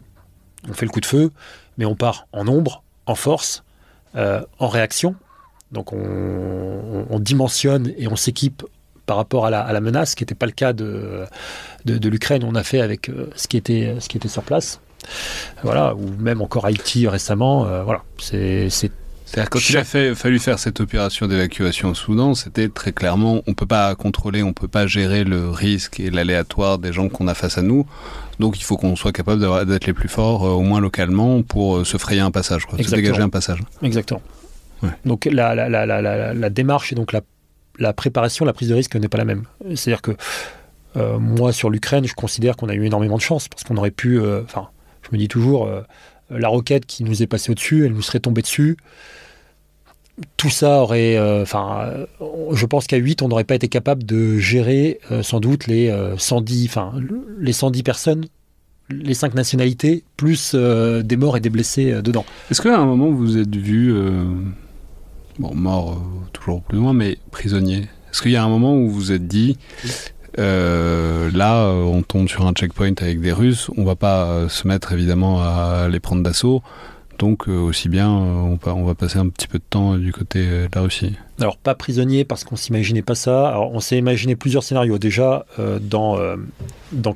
S2: On fait le coup de feu, mais on part en nombre, en force, en réaction. Donc on dimensionne et on s'équipe par rapport à la menace, qui n'était pas le cas de l'Ukraine. On a fait avec ce qui était sur place. Voilà, ou même encore Haïti récemment. Voilà, c'est
S1: C'est-à-dire quand il a fallu faire cette opération d'évacuation au Soudan, c'était très clairement, on ne peut pas contrôler, on ne peut pas gérer le risque et l'aléatoire des gens qu'on a face à nous. Donc il faut qu'on soit capable d'être les plus forts, au moins localement, pour se frayer un passage, se dégager un passage.
S2: Exactement. Ouais. Donc la démarche et donc la préparation, la prise de risque n'est pas la même. C'est-à-dire que moi, sur l'Ukraine, je considère qu'on a eu énormément de chance, parce qu'on aurait pu... je me dis toujours, la roquette qui nous est passée au-dessus, elle nous serait tombée dessus. Tout ça aurait... je pense qu'à 8, on n'aurait pas été capable de gérer sans doute les 110 personnes, les 5 nationalités, plus des morts et des blessés dedans.
S1: Est-ce qu'à un moment, vous êtes vu... mort toujours plus loin, mais prisonnier. Est-ce qu'il y a un moment où vous vous êtes dit... là, on tombe sur un checkpoint avec des Russes, on va pas se mettre évidemment à les prendre d'assaut, donc aussi bien on va passer un petit peu de temps du côté de la Russie.
S2: Alors pas prisonnier parce qu'on s'imaginait pas ça. Alors on s'est imaginé plusieurs scénarios. Déjà dans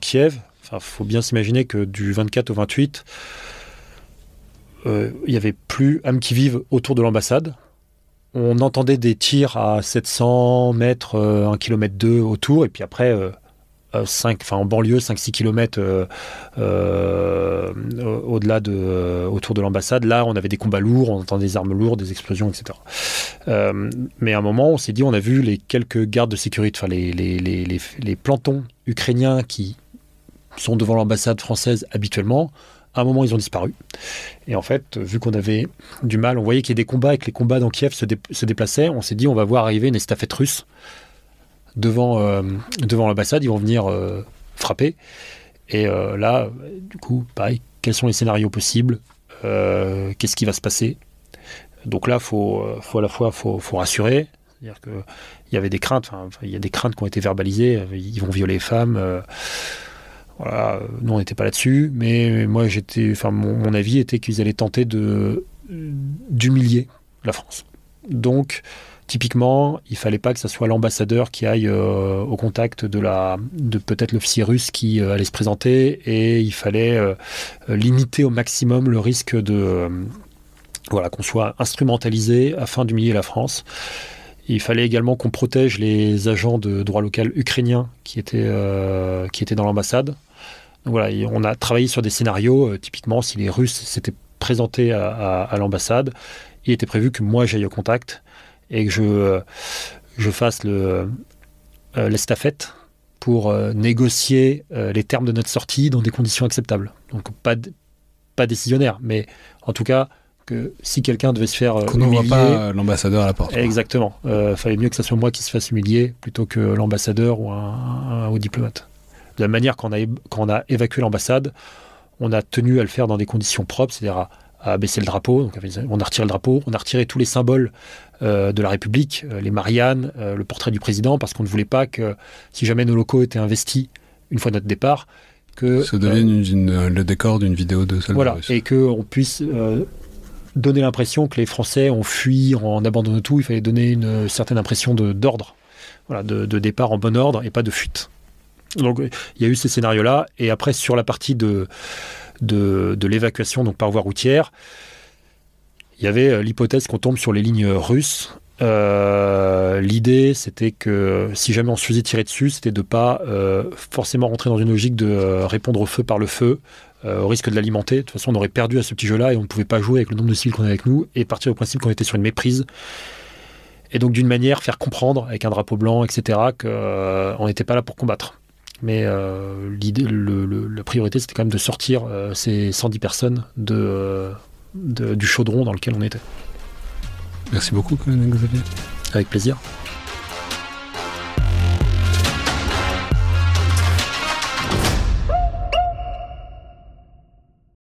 S2: Kiev, faut bien s'imaginer que du 24 au 28, il y avait plus âmes qui vivent autour de l'ambassade. On entendait des tirs à 700 mètres, 1 km 2 autour, et puis après, en banlieue, 5-6 km au-delà autour de l'ambassade. Là, on avait des combats lourds, on entendait des armes lourdes, des explosions, etc. Mais à un moment, on s'est dit, on a vu les quelques gardes de sécurité, les plantons ukrainiens qui sont devant l'ambassade française habituellement. À un moment, ils ont disparu. Et en fait, vu qu'on avait du mal, on voyait qu'il y a des combats et que les combats dans Kiev se déplaçaient. On s'est dit, on va voir arriver une estafette russe devant l'ambassade. Ils vont venir frapper. Et là, du coup, pareil, quels sont les scénarios possibles ? Qu'est-ce qui va se passer ? Donc là, il faut à la fois rassurer. C'est-à-dire qu'il y avait des craintes. Il y a des craintes qui ont été verbalisées. Ils vont violer les femmes. Voilà, nous on n'était pas là-dessus, mais moi mon avis était qu'ils allaient tenter d'humilier la France. Donc typiquement, il fallait pas que ce soit l'ambassadeur qui aille au contact de peut-être l'officier russe qui allait se présenter, et il fallait limiter au maximum le risque qu'on soit instrumentalisé afin d'humilier la France. Il fallait également qu'on protège les agents de droit local ukrainiens qui étaient dans l'ambassade. Donc voilà, on a travaillé sur des scénarios. Typiquement, si les Russes s'étaient présentés à l'ambassade, il était prévu que moi j'aille au contact et que je fasse l'estafette pour négocier les termes de notre sortie dans des conditions acceptables. Donc pas décisionnaire, mais en tout cas que si quelqu'un devait se faire
S1: qu'on n'envoie pas l'ambassadeur à la porte.
S2: Exactement. Fallait mieux que ce soit moi qui se fasse humilier plutôt que l'ambassadeur ou un haut diplomate. De la manière qu'on a évacué l'ambassade, on a tenu à le faire dans des conditions propres, c'est-à-dire à baisser le drapeau. Donc on a retiré le drapeau, on a retiré tous les symboles de la République, les Mariannes, le portrait du président, parce qu'on ne voulait pas que, si jamais nos locaux étaient investis une fois notre départ, que
S1: ça devienne le décor d'une vidéo de soldats.
S2: Voilà, et qu'on puisse donner l'impression que les Français ont fui en abandonnant tout. Il fallait donner une certaine impression d'ordre, voilà, de départ en bon ordre et pas de fuite. Donc il y a eu ces scénarios-là, et après sur la partie de l'évacuation, donc par voie routière, il y avait l'hypothèse qu'on tombe sur les lignes russes. L'idée, c'était que si jamais on se faisait tirer dessus, c'était de ne pas forcément rentrer dans une logique de répondre au feu par le feu, au risque de l'alimenter. De toute façon, on aurait perdu à ce petit jeu-là et on ne pouvait pas jouer avec le nombre de civils qu'on avait avec nous, et partir au principe qu'on était sur une méprise. Et donc, d'une manière, faire comprendre avec un drapeau blanc, etc., qu'on n'était pas là pour combattre. Mais l'idée, la priorité, c'était quand même de sortir ces 110 personnes du chaudron dans lequel on était.
S1: Merci beaucoup, colonel Xavier.
S2: Avec plaisir.